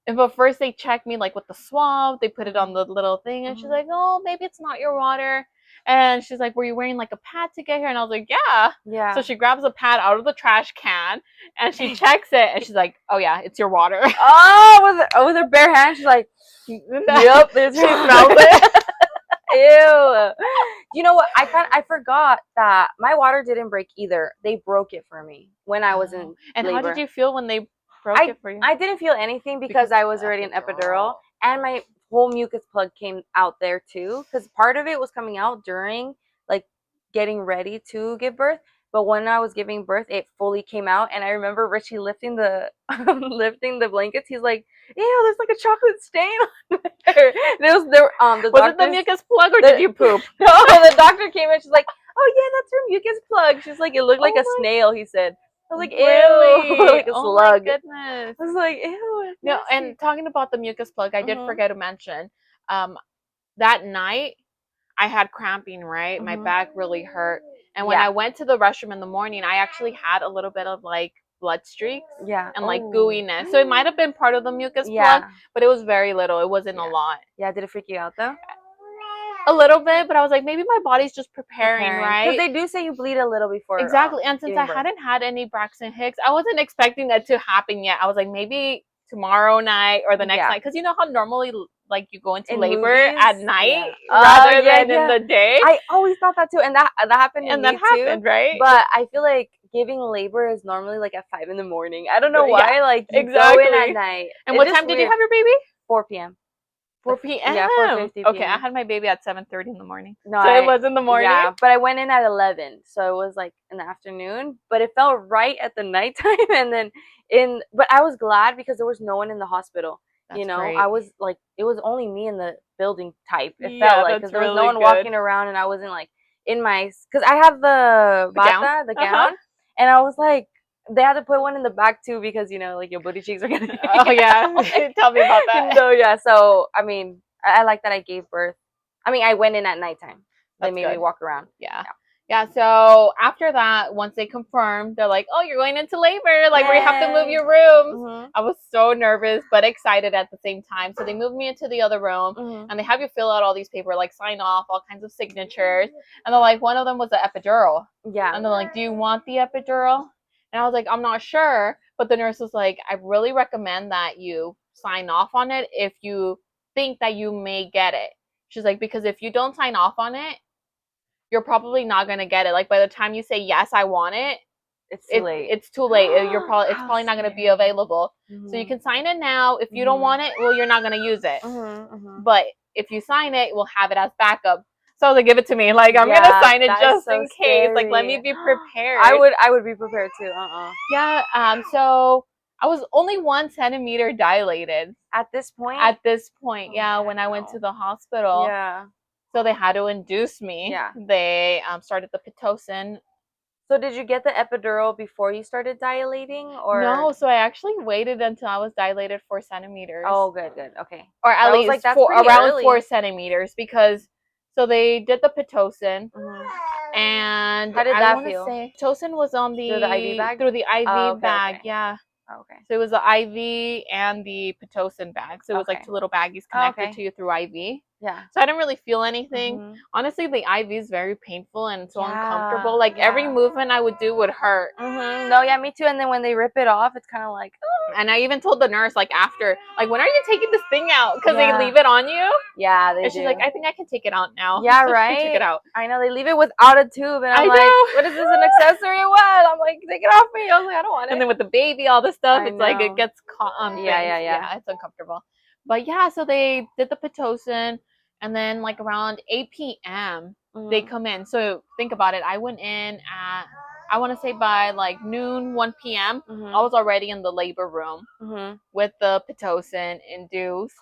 But first they check me like with the swab. They put it on the little thing and she's like, oh, maybe it's not your water. And she's like, were you wearing like a pad to get here? And I was like, yeah. Yeah. So she grabs a pad out of the trash can and she checks it and she's like, oh yeah, it's your water. Oh, with her bare hand, she's like, yep, she smells it. Ew. You know what? I forgot that my water didn't break either. They broke it for me when I was in labor. How did you feel when they broke it for you? I didn't feel anything because I was already an epidural and my whole mucus plug came out there too, because part of it was coming out during like getting ready to give birth, but when I was giving birth it fully came out. And I remember Richie lifting the blankets. He's like, ew, there's like a chocolate stain on there. Was it the mucus plug or did you poop? No, the doctor came in, she's like, oh yeah, that's her mucus plug. She's like, it looked like a snail, he said. I was like, ew, like a slug. My goodness. I was like, ew. No, and talking about the mucus plug, I did forget to mention, that night I had cramping, right? My back really hurt. And when I went to the restroom in the morning, I actually had a little bit of like blood streaks and like gooiness. So it might have been part of the mucus plug, but it was very little. It wasn't a lot. Yeah, did it freak you out though? A little bit, but I was like, maybe my body's just preparing, right? Because they do say you bleed a little before. Exactly. And since I hadn't had any Braxton Hicks, I wasn't expecting that to happen yet. I was like, maybe tomorrow night or the next night. Because you know how normally like you go into labor at night rather than in the day? I always thought that too. And that happened to me that happened, right? But I feel like giving labor is normally like at 5 a.m. I don't know why. Like you go in at night. And what time did you have your baby? 4 p.m. 4 p.m. Yeah, 4:50 p.m. Okay, I had my baby at 7:30 in the morning. No, so it was in the morning. Yeah, but I went in at 11, so it was like in the afternoon. But it felt right at the nighttime, and then but I was glad because there was no one in the hospital. That's great. I was like, it was only me in the building type. It felt like because there was no one walking around, and I wasn't like in my because I have the bata, the gown, and I was like. They had to put one in the back too because like your booty cheeks are gonna. Oh yeah, tell me about that. So yeah, so I mean, I like that I gave birth. I mean, I went in at nighttime. They made me walk around. Yeah. So after that, once they confirmed, they're like, "Oh, you're going into labor. Like we have to move your rooms." I was so nervous but excited at the same time. So they moved me into the other room, and they have you fill out all these papers, like sign off, all kinds of signatures. And they're like, one of them was the epidural. Yeah. And they're like, "Do you want the epidural?" And I was like, "I'm not sure." But the nurse was like, "I really recommend that you sign off on it if you think that you may get it." She's like, "Because if you don't sign off on it, you're probably not going to get it. Like by the time you say, yes, I want it, it's too late. It's too late. It's probably not going to be available. So you can sign it now. If you don't want it, well, you're not going to use it. But if you sign it, we'll have it as backup." So they give it to me. Like, I'm going to sign it just in case. Scary. Like, let me be prepared. I would be prepared too. Yeah. So I was only 1 centimeter dilated. At this point? At this point, when I went to the hospital. Yeah. So they had to induce me. Yeah. They started the Pitocin. So did you get the epidural before you started dilating, or no? So I actually waited until I was dilated 4 centimeters. Oh, good, okay. Or at least like, around 4 centimeters because so they did the Pitocin, and how did that feel? Pitocin was on through the IV bag. Through the IV bag, yeah. Oh, okay. So it was the IV and the Pitocin bag. So it was like 2 little baggies connected to you through IV. Yeah. So I didn't really feel anything. Honestly, the IV is very painful and so uncomfortable. Like every movement I would do would hurt. No, yeah, me too. And then when they rip it off, it's kind of like. And I even told the nurse like after, like, when are you taking this thing out? Because they leave it on you. Yeah, they do. And she's like, I think I can take it out now. Yeah, right. Take it out. I know they leave it without a tube, and I'm like, what is this, an accessory or what? I'm like, take it off me. I was like, I don't want it. And then with the baby, all this stuff, it's like it gets caught on. Yeah, it's uncomfortable. But yeah, so they did the Pitocin. And then like around 8 p.m. They come in. So think about it. I went in at, I want to say by like noon, 1 p.m. I was already in the labor room with the Pitocin induced.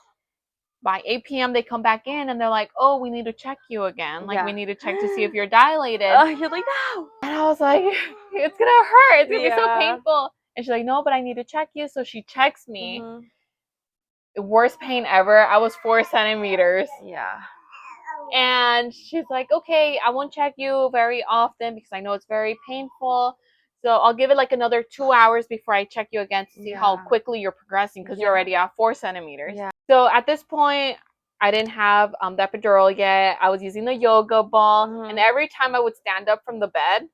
By 8 p.m. they come back in and they're like, "Oh, we need to check you again. Like we need to check to see if you're dilated." You're like, no. And I was like, it's going to hurt. It's going to be so painful. And she's like, "No, but I need to check you." So she checks me. Worst pain ever. I was 4 centimeters. Yeah. And she's like, "Okay, I won't check you very often because I know it's very painful. So I'll give it like another 2 hours before I check you again to see how quickly you're progressing because you're already at 4 centimeters. Yeah. So at this point, I didn't have the epidural yet. I was using the yoga ball. And every time I would stand up from the bed,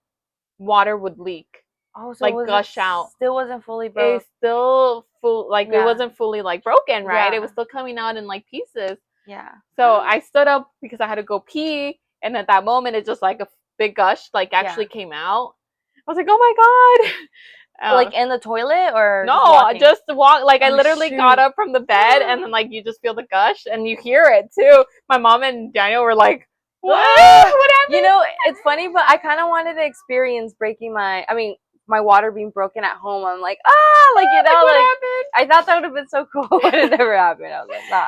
water would leak. Oh, so like gush out. Still wasn't fully broken. It's still it wasn't fully like broken, right? It was still coming out in like pieces. Yeah. So I stood up because I had to go pee, and at that moment, it just like a big gush like actually came out. I was like, "Oh my god!" Like in the toilet or no? Just walk. Like I literally got up from the bed, and then like you just feel the gush, and you hear it too. My mom and Daniel were like, "What? What happened?" You know, it's funny, but I kind of wanted to experience breaking my water being broken at home. I'm like, like, you know, like I thought that would have been so cool, but it never happened. I was like, nah.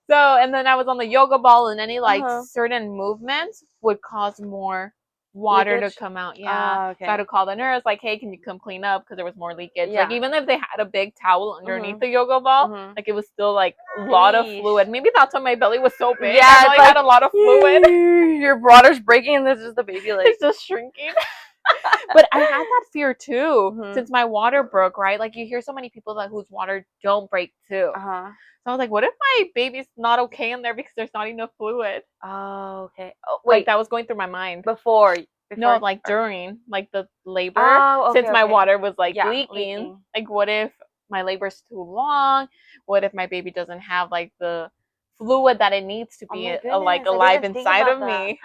So, and then I was on the yoga ball, and any like certain movements would cause more water to come out. Yeah. So I had to call the nurse, like, "Hey, can you come clean up?" Because there was more leakage. Like even if they had a big towel underneath the yoga ball, like it was still like a lot of fluid. Maybe that's why my belly was so big. Yeah, I had a lot of fluid. Your water's breaking, and there's just the baby like it's just shrinking. But I had that fear too since my water broke, right? Like you hear so many people whose water don't break too. So I was like, what if my baby's not okay in there because there's not enough fluid? Oh, okay. Oh, wait, like that was going through my mind before no, like during like the labor, since my water was like leaking. Like what if my labor's too long? What if my baby doesn't have like the fluid that it needs to be like alive inside of me?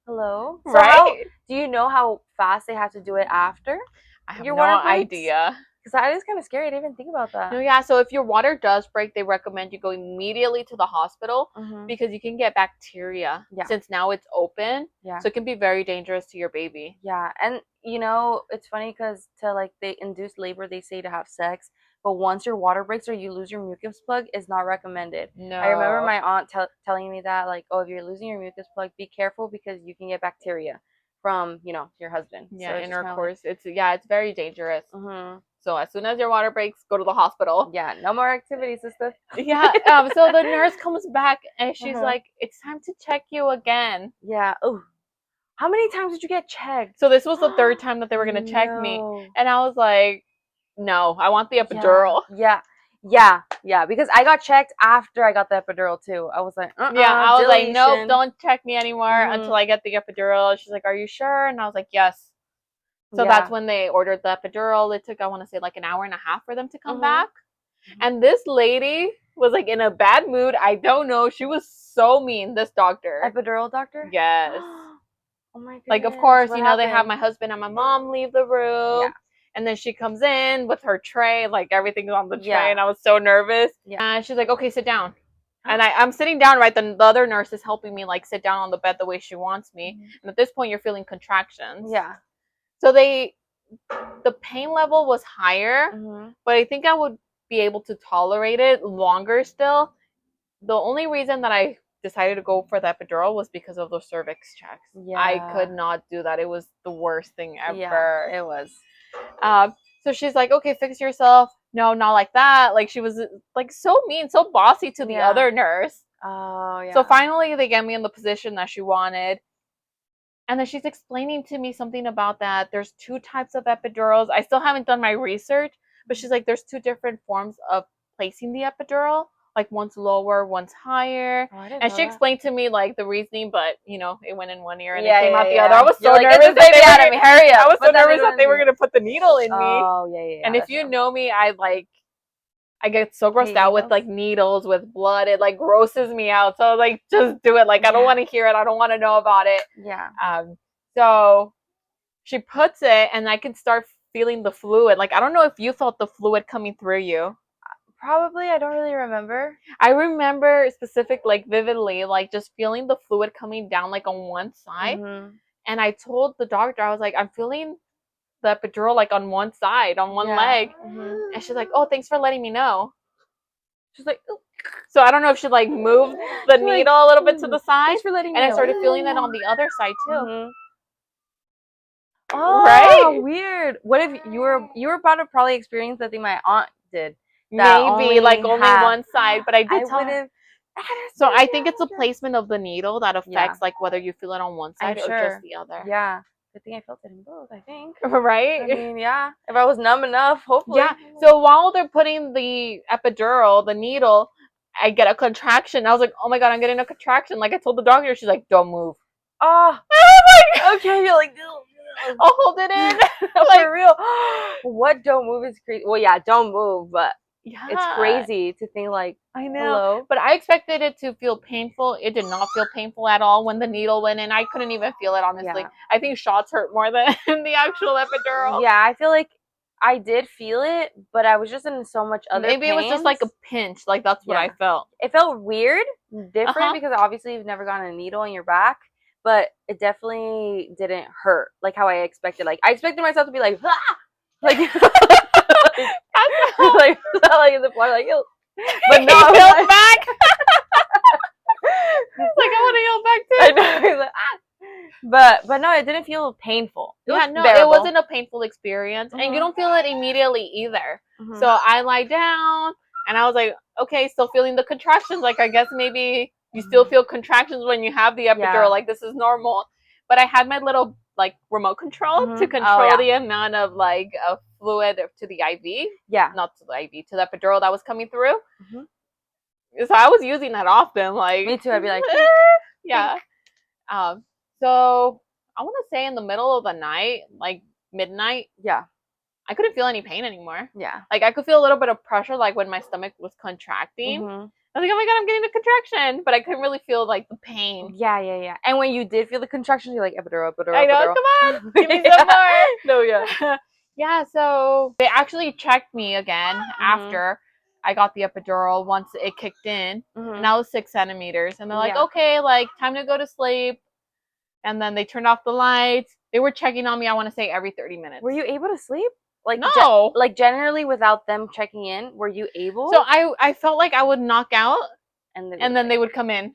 Hello? So right? do you know how fast they have to do it after? I have no idea. Because that is kind of scary. I didn't even think about that. No, yeah. So if your water does break, they recommend you go immediately to the hospital because you can get bacteria since now it's open. Yeah. So it can be very dangerous to your baby. Yeah. And, you know, it's funny because to like they induce labor, they say to have sex. But once your water breaks or you lose your mucus plug, is not recommended. No. I remember my aunt telling me that, like, oh, if you're losing your mucus plug, be careful because you can get bacteria from, you know, your husband. Yeah, so intercourse. Like, it's very dangerous. So as soon as your water breaks, go to the hospital. Yeah, no more activities, sister. Yeah. So the nurse comes back and she's like, "It's time to check you again." Yeah. Oh, how many times did you get checked? So this was the third time that they were gonna check me, and I was like, "No, I want the epidural." Yeah. Because I got checked after I got the epidural too. I was like, yeah, I was like, nope, don't check me anymore until I get the epidural. She's like, "Are you sure?" And I was like, "Yes." So that's when they ordered the epidural. It took, I want to say, like an hour and a half for them to come back. And this lady was like in a bad mood. I don't know. She was so mean, this doctor. Epidural doctor? Yes. Oh my goodness. Like, of course, you know, they have my husband and my mom leave the room. Yeah. And then she comes in with her tray, like everything's on the tray. And I was so nervous. Yeah. And she's like, "Okay, sit down." And I'm sitting down, right? The other nurse is helping me like sit down on the bed the way she wants me. And at this point, you're feeling contractions. Yeah. So the pain level was higher, but I think I would be able to tolerate it longer still. The only reason that I decided to go for the epidural was because of those cervix checks. Yeah. I could not do that. It was the worst thing ever. Yeah, it was. So she's like, "Okay, fix yourself." No, not like that. Like, she was like so mean, so bossy to the other nurse. Oh, yeah. So finally they get me in the position that she wanted. And then she's explaining to me something about that. There's 2 types of epidurals. I still haven't done my research, but she's like, there's 2 different forms of placing the epidural. Like, one's lower, one's higher. Oh, and she explained to me like the reasoning, but you know, it went in one ear and it came out the other. I was so nervous. Get the baby out of me, hurry up. I was so nervous that they were gonna put the needle in me. Oh yeah. And if you know me, I get so grossed out with like needles, with blood. It like grosses me out. So I was like, just do it. Like, I don't want to hear it. I don't want to know about it. Yeah. So she puts it and I can start feeling the fluid. Like, I don't know if you felt the fluid coming through you. Probably. I don't really remember. I remember specific, like vividly, like just feeling the fluid coming down like on one side. And I told the doctor, I was like, I'm feeling the epidural like on one side, on one leg. And she's like, "Oh, thanks for letting me know." She's like, "Ooh." So I don't know if she like moved the needle a little bit to the side. Thanks for letting me know. And I started feeling it on the other side too. Oh, right? Weird. What if you were about to probably experience the thing my aunt did? Maybe only one side, but I did tell her. So I think it's the placement of the needle that affects like whether you feel it on one side or just the other. Yeah. Good thing I felt it in both, I think. Right? I mean, yeah. If I was numb enough, hopefully. Yeah. So while they're putting the epidural, the needle, I get a contraction. I was like, "Oh my God, I'm getting a contraction." Like, I told the doctor, she's like, "Don't move." Oh. Okay, you're like, I'll hold it in. Like, for real. What don't move is crazy. Well, yeah, don't move, but it's crazy to think like, I know. Hello? But I expected it to feel painful. It did not feel painful at all when the needle went in. I couldn't even feel it, honestly. Yeah. I think shots hurt more than the actual epidural. Yeah, I feel like I did feel it, but I was just in so much other Maybe pains. It was just like a pinch. Like, that's what I felt. It felt weird, different, because obviously you've never gotten a needle in your back, but it definitely didn't hurt like how I expected. Like, I expected myself to be like, ah! Like, like in the floor, like, but no, he yelled back. He's like, I want to yell back too. I know. He's like, ah. But no, it didn't feel painful. It wasn't a painful experience, and you don't feel it immediately either. So I lie down, and I was like, okay, still feeling the contractions. Like, I guess maybe you still feel contractions when you have the epidural. Like, this is normal. But I had my little like remote control to control the amount of like fluid to the IV. Yeah. Not to the IV, to the epidural that was coming through. So I was using that often. Like, me too. I'd be like, yeah. So I want to say in the middle of the night, like midnight. Yeah. I couldn't feel any pain anymore. Yeah. Like, I could feel a little bit of pressure, like when my stomach was contracting. I was like, oh my God, I'm getting a contraction. But I couldn't really feel like the pain. Yeah. And when you did feel the contractions, you're like, epidural. I know, come on. Give me some more. No, yeah. Yeah, so they actually checked me again after I got the epidural once it kicked in. And that was 6 centimeters. And they're like, okay, like, time to go to sleep. And then they turned off the lights. They were checking on me, I want to say, every 30 minutes. Were you able to sleep? Like, no. Like, generally, without them checking in, were you able? So I felt like I would knock out, and then they would come in.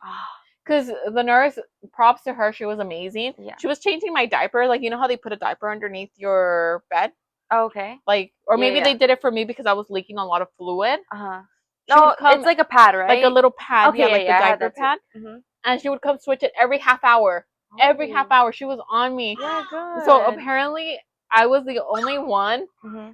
Because the nurse, props to her, she was amazing. Yeah. She was changing my diaper. Like, you know how they put a diaper underneath your bed? Oh, okay. Like, or maybe they did it for me because I was leaking a lot of fluid. No, it's like a pad, right? Like a little pad. Okay, like the diaper pad. And she would come switch it every half hour. Every half hour, she was on me. Yeah, good. So apparently, I was the only one,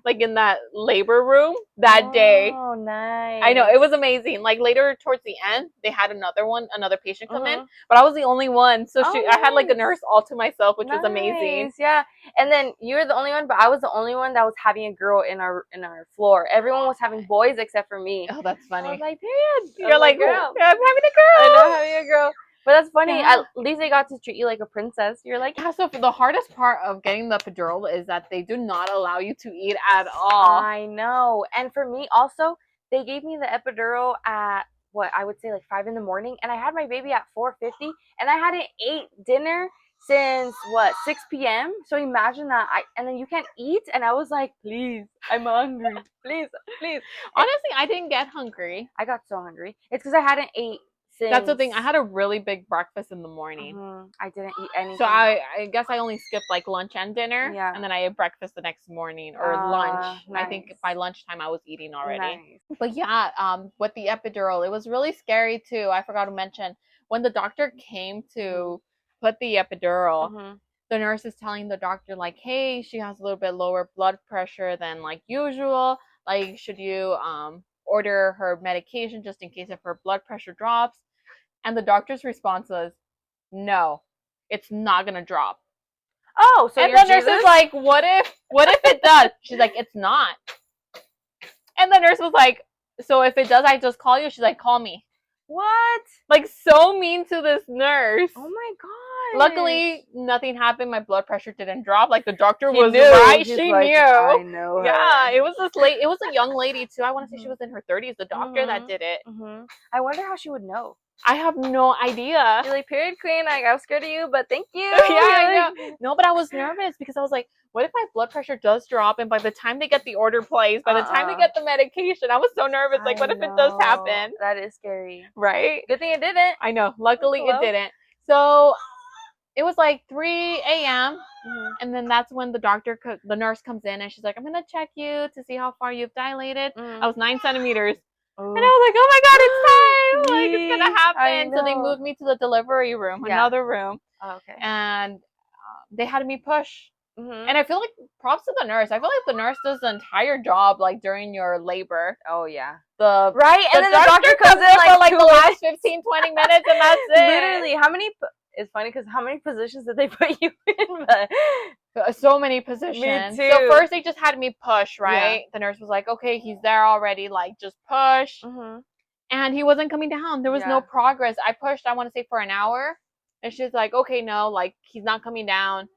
like, in that labor room that day. Oh, nice. I know, it was amazing. Like, later towards the end, they had another patient come in, but I was the only one. So I had, like, a nurse all to myself, which was amazing. Yeah. And then you were the only one, but I was the only one that was having a girl in our floor. Everyone was having boys except for me. Oh, that's funny. I was like, period. You're like, girl. I'm having a girl. I know, having a girl. But that's funny. Yeah. At least they got to treat you like a princess. You're like, yeah. So the hardest part of getting the epidural is that they do not allow you to eat at all. I know. And for me also, they gave me the epidural at what I would say like 5 in the morning, and I had my baby at 4:50, and I hadn't ate dinner since what 6 p.m. So imagine that. And then you can't eat, and I was like, please, I'm hungry, please. Honestly, I didn't get hungry. I got so hungry. It's because I hadn't ate. That's the thing. I had a really big breakfast in the morning. I didn't eat anything. So I guess I only skipped like lunch and dinner. Yeah. And then I ate breakfast the next morning or lunch. Nice. I think by lunchtime I was eating already. Nice. But yeah, with the epidural, it was really scary too. I forgot to mention when the doctor came to put the epidural, the nurse is telling the doctor like, hey, she has a little bit lower blood pressure than like usual. Like, should you order her medication just in case if her blood pressure drops? And the doctor's response was, no, it's not going to drop. Oh, so and the nurse is like, what if it does? She's like, it's not. And the nurse was like, so if it does, I just call you? She's like, call me. What? Like, so mean to this nurse. Oh my god. Luckily, nothing happened. My blood pressure didn't drop. Like, the doctor was right. She knew. I know her. Yeah, it was a young lady too. I want to say she was in her 30s. The doctor that did it. I wonder how she would know. I have no idea. You're like, period queen, like, I was scared of you, but thank you. Yeah, I know. No, but I was nervous because I was like, what if my blood pressure does drop, and by the time they get the order placed, by the time they get the medication, I was so nervous. Like, what if it does happen? That is scary. Right? Good thing it didn't. I know. Luckily, it didn't. So it was like 3 a.m. And then that's when the nurse comes in, and she's like, I'm going to check you to see how far you've dilated. I was 9 centimeters. And I was like, oh my God, it's time. Like, it's going to happen. So they moved me to the delivery room, another room. Oh, okay. And they had me push. And I feel like, props to the nurse. I feel like the nurse does the entire job, like, during your labor. Oh, yeah. Right? And then the doctor comes in, like, for, like, the last 15, 20 minutes, and that's it. Literally, it's funny because how many positions did they put you in? So many positions. Me too. So first they just had me push, right? Yeah. The nurse was like, okay, he's there already, like, just push. And he wasn't coming down. There was no progress. I pushed, I want to say, for an hour. And she's like, okay, no, like, he's not coming down.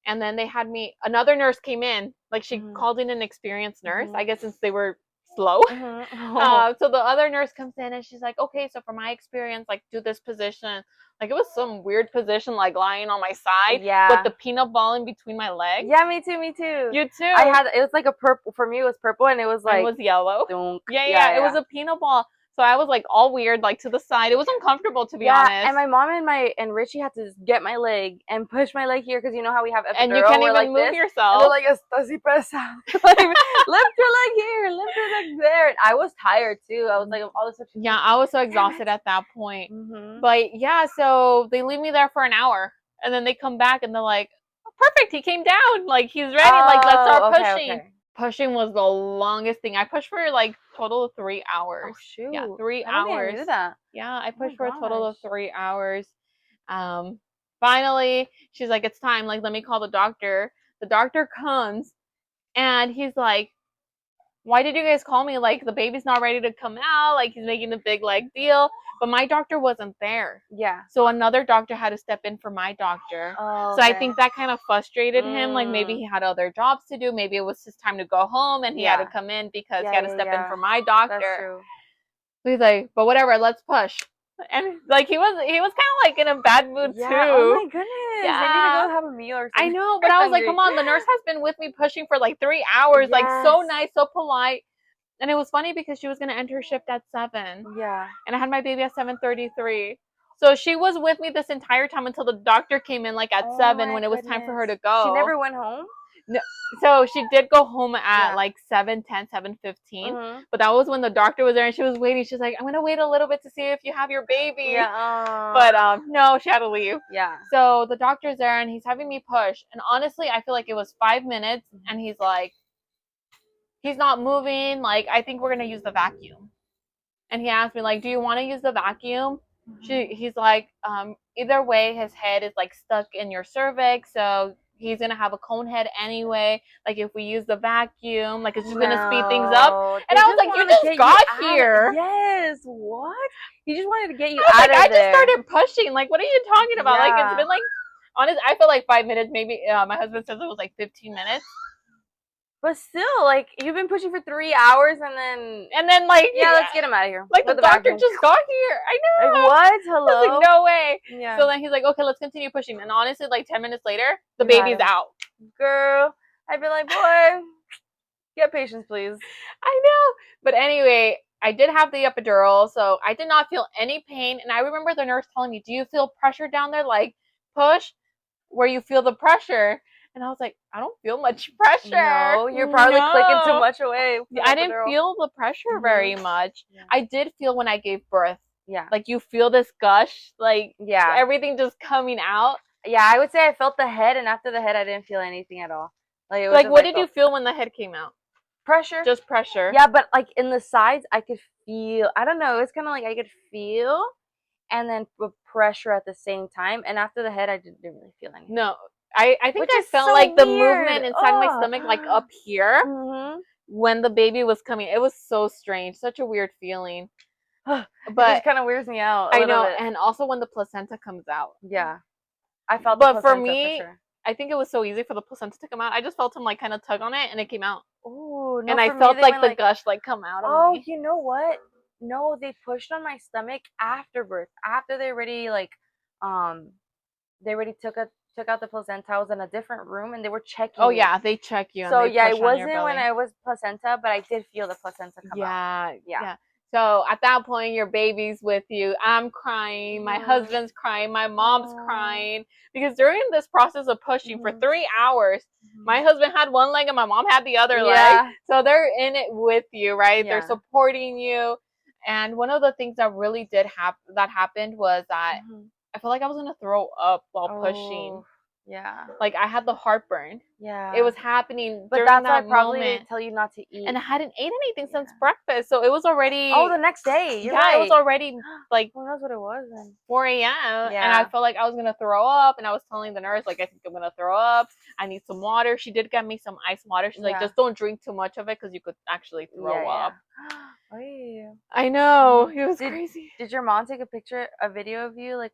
And then they had me, another nurse came in. Like, she called in an experienced nurse, I guess, since they were slow. So the other nurse comes in and she's like, okay, so from my experience, like, do this position. Like, it was some weird position, like, lying on my side. Yeah. With the peanut ball in between my legs. Yeah, me too. You too. It was like a purple, for me it was purple, and it was like. It was yellow. Yeah. It was a peanut ball. So I was like all weird, like to the side. It was uncomfortable, to be honest. And my mom and Richie had to get my leg and push my leg here because you know how we have epidural. And you can't even like move yourself. And they're like, estás así pesado. Like, lift your leg here, lift your leg there. And I was tired too. I was like, all this. Yeah, I was so exhausted at that point. But yeah, so they leave me there for an hour, and then they come back and they're like, oh, perfect, he came down. Like, he's ready. Like, let's start pushing. Okay. Pushing was the longest thing. I pushed for like total of 3 hours. Oh shoot! Yeah, 3 hours. I knew that. Yeah, I pushed for a total of 3 hours. Finally, she's like, "It's time. Like, let me call the doctor." The doctor comes, and he's like, why did you guys call me? Like, the baby's not ready to come out. Like, he's making a big, like, deal. But my doctor wasn't there. Yeah. So another doctor had to step in for my doctor. Oh, so I think that kind of frustrated him. Like, maybe he had other jobs to do. Maybe it was his time to go home and he had to come in because he had to step in for my doctor. That's true. So he's like, but whatever, let's push. And like he was kind of like in a bad mood too. Oh my goodness. Yeah. They need to go have a meal or something. I know, but I was like, come on, the nurse has been with me pushing for like 3 hours, like so nice, so polite. And it was funny because she was gonna end her shift at 7. Yeah. And I had my baby at 7:33. So she was with me this entire time until the doctor came in like at 7 when it was time for her to go. She never went home? No, so she did go home at like 7:10, 7:15. But that was when the doctor was there and she was waiting. She's like, I'm gonna wait a little bit to see if you have your baby. Yeah. But no, she had to leave. Yeah. So the doctor's there and he's having me push. And honestly, I feel like it was 5 minutes and he's like, he's not moving. Like, I think we're gonna use the vacuum. And he asked me, like, do you want to use the vacuum? He's like, either way, his head is like stuck in your cervix, so he's gonna have a cone head anyway. Like, if we use the vacuum, like, it's just gonna speed things up. And I was like, you just got here. Yes. What? He just wanted to get you out of there. I just started pushing. Like, what are you talking about? Like, it's been like, honest. I feel like 5 minutes. Maybe my husband says it was like 15 minutes. But still, like, you've been pushing for 3 hours and then like, let's get him out of here. Like, the doctor just got here. I know. Like, what? Hello? I was like, no way. Yeah. So then he's like, okay, let's continue pushing. And honestly, like 10 minutes later, the baby's out. Girl, I'd be like, boy, get patience, please. I know. But anyway, I did have the epidural, so I did not feel any pain. And I remember the nurse telling me, do you feel pressure down there? Like, push where you feel the pressure. And I was like, I don't feel much pressure. No, you're probably clicking too much away. I didn't feel the pressure very much. Yeah. I did feel when I gave birth. Yeah. Like, you feel this gush, like, everything just coming out. Yeah, I would say I felt the head, and after the head, I didn't feel anything at all. Like, it was like, what did you feel when the head came out? Pressure. Just pressure. Yeah, but like in the sides, I could feel. I don't know. It's kind of like I could feel, and then pressure at the same time. And after the head, I didn't really feel anything. No. I think I felt so like the movement inside my stomach, like up here, when the baby was coming. It was so strange, such a weird feeling. But it just kind of weirds me out. I know, and also when the placenta comes out. Yeah, I felt. But for me, I think it was so easy for the placenta to come out. I just felt him like kind of tug on it, and it came out. Oh, no, and I felt like the gush like come out of me. Oh, you know what? No, they pushed on my stomach after birth. After they already took out the placenta. I was in a different room and they were checking. Oh yeah, they check you. So yeah, it wasn't when I was placenta, but I did feel the placenta come out. Yeah. So at that point, your baby's with you. I'm crying. My husband's crying. My mom's crying. Because during this process of pushing for 3 hours, my husband had one leg and my mom had the other leg. So they're in it with you, right? They're supporting you. And one of the things that really did happened was that I felt like I was going to throw up while pushing. Yeah. Like, I had the heartburn. Yeah. It was happening but during that's that why probably moment. They tell you not to eat. And I hadn't ate anything since breakfast. So it was already... Oh, the next day. You're right. It was already, like... Who knows what it was then? 4 a.m. Yeah. And I felt like I was going to throw up. And I was telling the nurse, like, I think I'm going to throw up. I need some water. She did get me some ice water. She's like, just don't drink too much of it because you could actually throw up. I know. It was crazy. Did your mom take a video of you, like,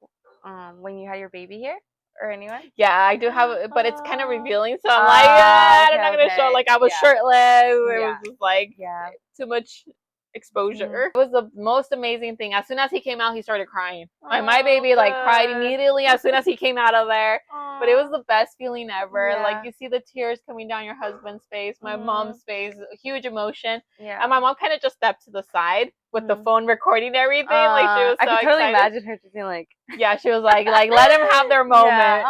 when you had your baby here? Or anyone? Yeah, I do have it, but it's kind of revealing. So I'm like, I'm not going to show, like, I was shirtless. It was just, like, too much exposure. It was the most amazing thing. As soon as he came out, he started crying. Like, my baby, like, cried immediately as soon as he came out of there. But it was the best feeling ever. Like, you see the tears coming down your husband's face, my mom's face, huge emotion. And my mom kind of just stepped to the side with the phone recording everything. Like, she was so I could totally excited. imagine her just being like... Yeah, she was like, let him have their moment.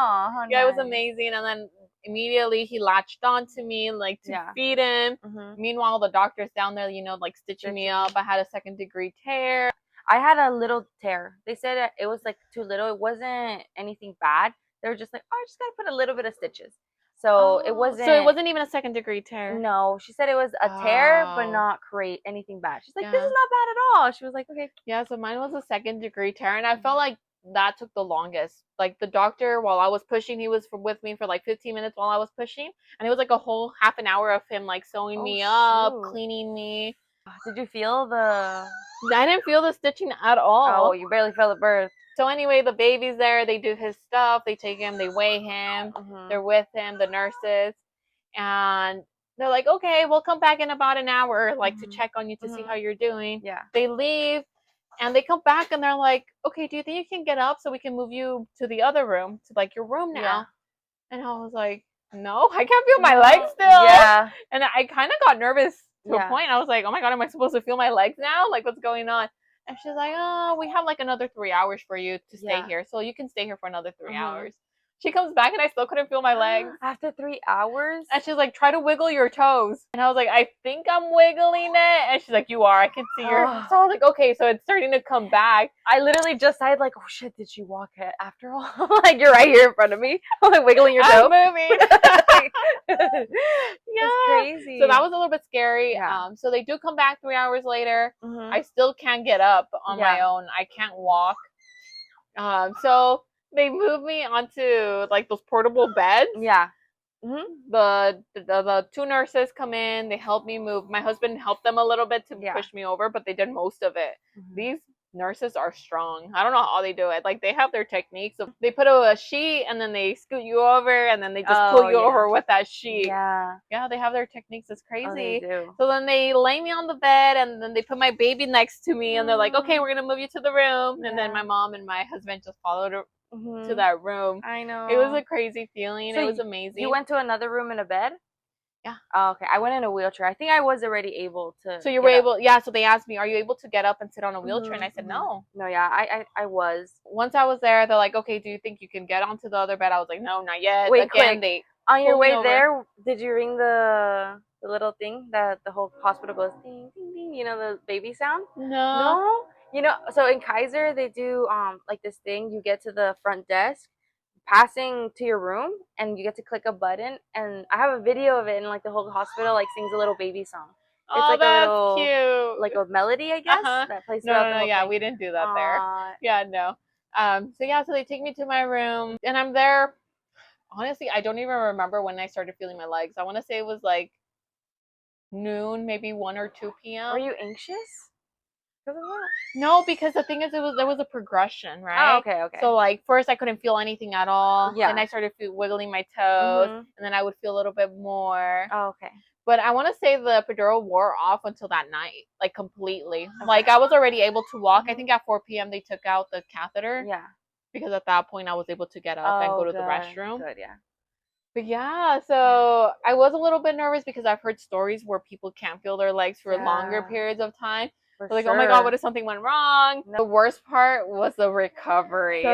Yeah, it was amazing. And then immediately he latched on to me, like, to feed him. Meanwhile, the doctor's down there, you know, like, stitching me up. I had a 2nd-degree tear. I had a little tear. They said it was, like, too little. It wasn't anything bad. They were just like, oh, I just got to put a little bit of stitches. So it wasn't... So it wasn't even a 2nd-degree tear? No. She said it was a tear, but not create anything bad. She's like, this is not bad at all. She was like, okay. Yeah, so mine was a 2nd-degree tear. And I felt like that took the longest. Like the doctor, while I was pushing, he was with me for like 15 minutes while I was pushing, and it was like a whole half an hour of him like sewing me up, cleaning me. Did you feel the? I didn't feel the stitching at all. Oh, you barely felt the birth. So anyway, the baby's there. They do his stuff. They take him. They weigh him. They're with him, the nurses, and they're like, okay, we'll come back in about an hour, like to check on you to see how you're doing. Yeah. They leave. And they come back and they're like, okay, do you think you can get up so we can move you to the other room, to like your room now? Yeah. And I was like, no, I can't feel my legs still. Yeah. And I kind of got nervous to a point. I was like, oh my God, am I supposed to feel my legs now? Like, what's going on? And she's like, oh, we have like another 3 hours for you to stay here. So you can stay here for another 3 hours. She comes back and I still couldn't feel my legs. After 3 hours? And she's like, try to wiggle your toes. And I was like, I think I'm wiggling it. And she's like, you are. I can see your... So I was like, okay, so it's starting to come back. I literally just died like, oh shit, did she walk it after all? Like, you're right here in front of me. Like, wiggling your toe. I'm moving. Yeah. That's crazy. So that was a little bit scary. Yeah. So they do come back 3 hours later. I still can't get up on my own. I can't walk. So... they moved me onto like those portable beds. Yeah. The two nurses come in. They help me move. My husband helped them a little bit to push me over, but they did most of it. These nurses are strong. I don't know how they do it. Like they have their techniques. So they put a sheet and then they scoot you over and then they just pull you over with that sheet. Yeah. Yeah, they have their techniques. It's crazy. Oh, they do. So then they lay me on the bed and then they put my baby next to me and they're like, okay, we're going to move you to the room. And then my mom and my husband just followed her to that room. I know. It was a crazy feeling. So it was amazing. You went to another room in a bed? Yeah. Oh, okay. I went in a wheelchair. I think I was already able to. So you were able, so they asked me, are you able to get up and sit on a wheelchair? And I said, no. No, yeah, I was. Once I was there, they're like, okay, do you think you can get onto the other bed? I was like, no, not yet. Wait, quick. On your way there, did you ring the little thing that the whole hospital goes ding, ding, ding, you know, the baby sound? No. You know, so in Kaiser, they do like this thing. You get to the front desk, passing to your room, and you get to click a button. And I have a video of it, and like the whole hospital like sings a little baby song. It's like that's a little, cute. like a melody, I guess. That plays throughout the whole thing. We didn't do that there. Yeah, no. So they take me to my room, and I'm there. Honestly, I don't even remember when I started feeling my legs. I want to say it was like noon, maybe 1 or 2 p.m. Were you anxious? No, because the thing is, there was a progression, right? Oh, okay. So like first I couldn't feel anything at all. Yeah. Then I started wiggling my toes, and then I would feel a little bit more. Oh, okay. But I want to say the epidural wore off until that night, like completely. Okay. Like I was already able to walk. I think at 4 p.m. they took out the catheter. Yeah. Because at that point I was able to get up and go to the restroom. Good, yeah. But yeah, so I was a little bit nervous because I've heard stories where people can't feel their legs for longer periods of time. Like, oh my God, what if something went wrong? No. The worst part was the recovery.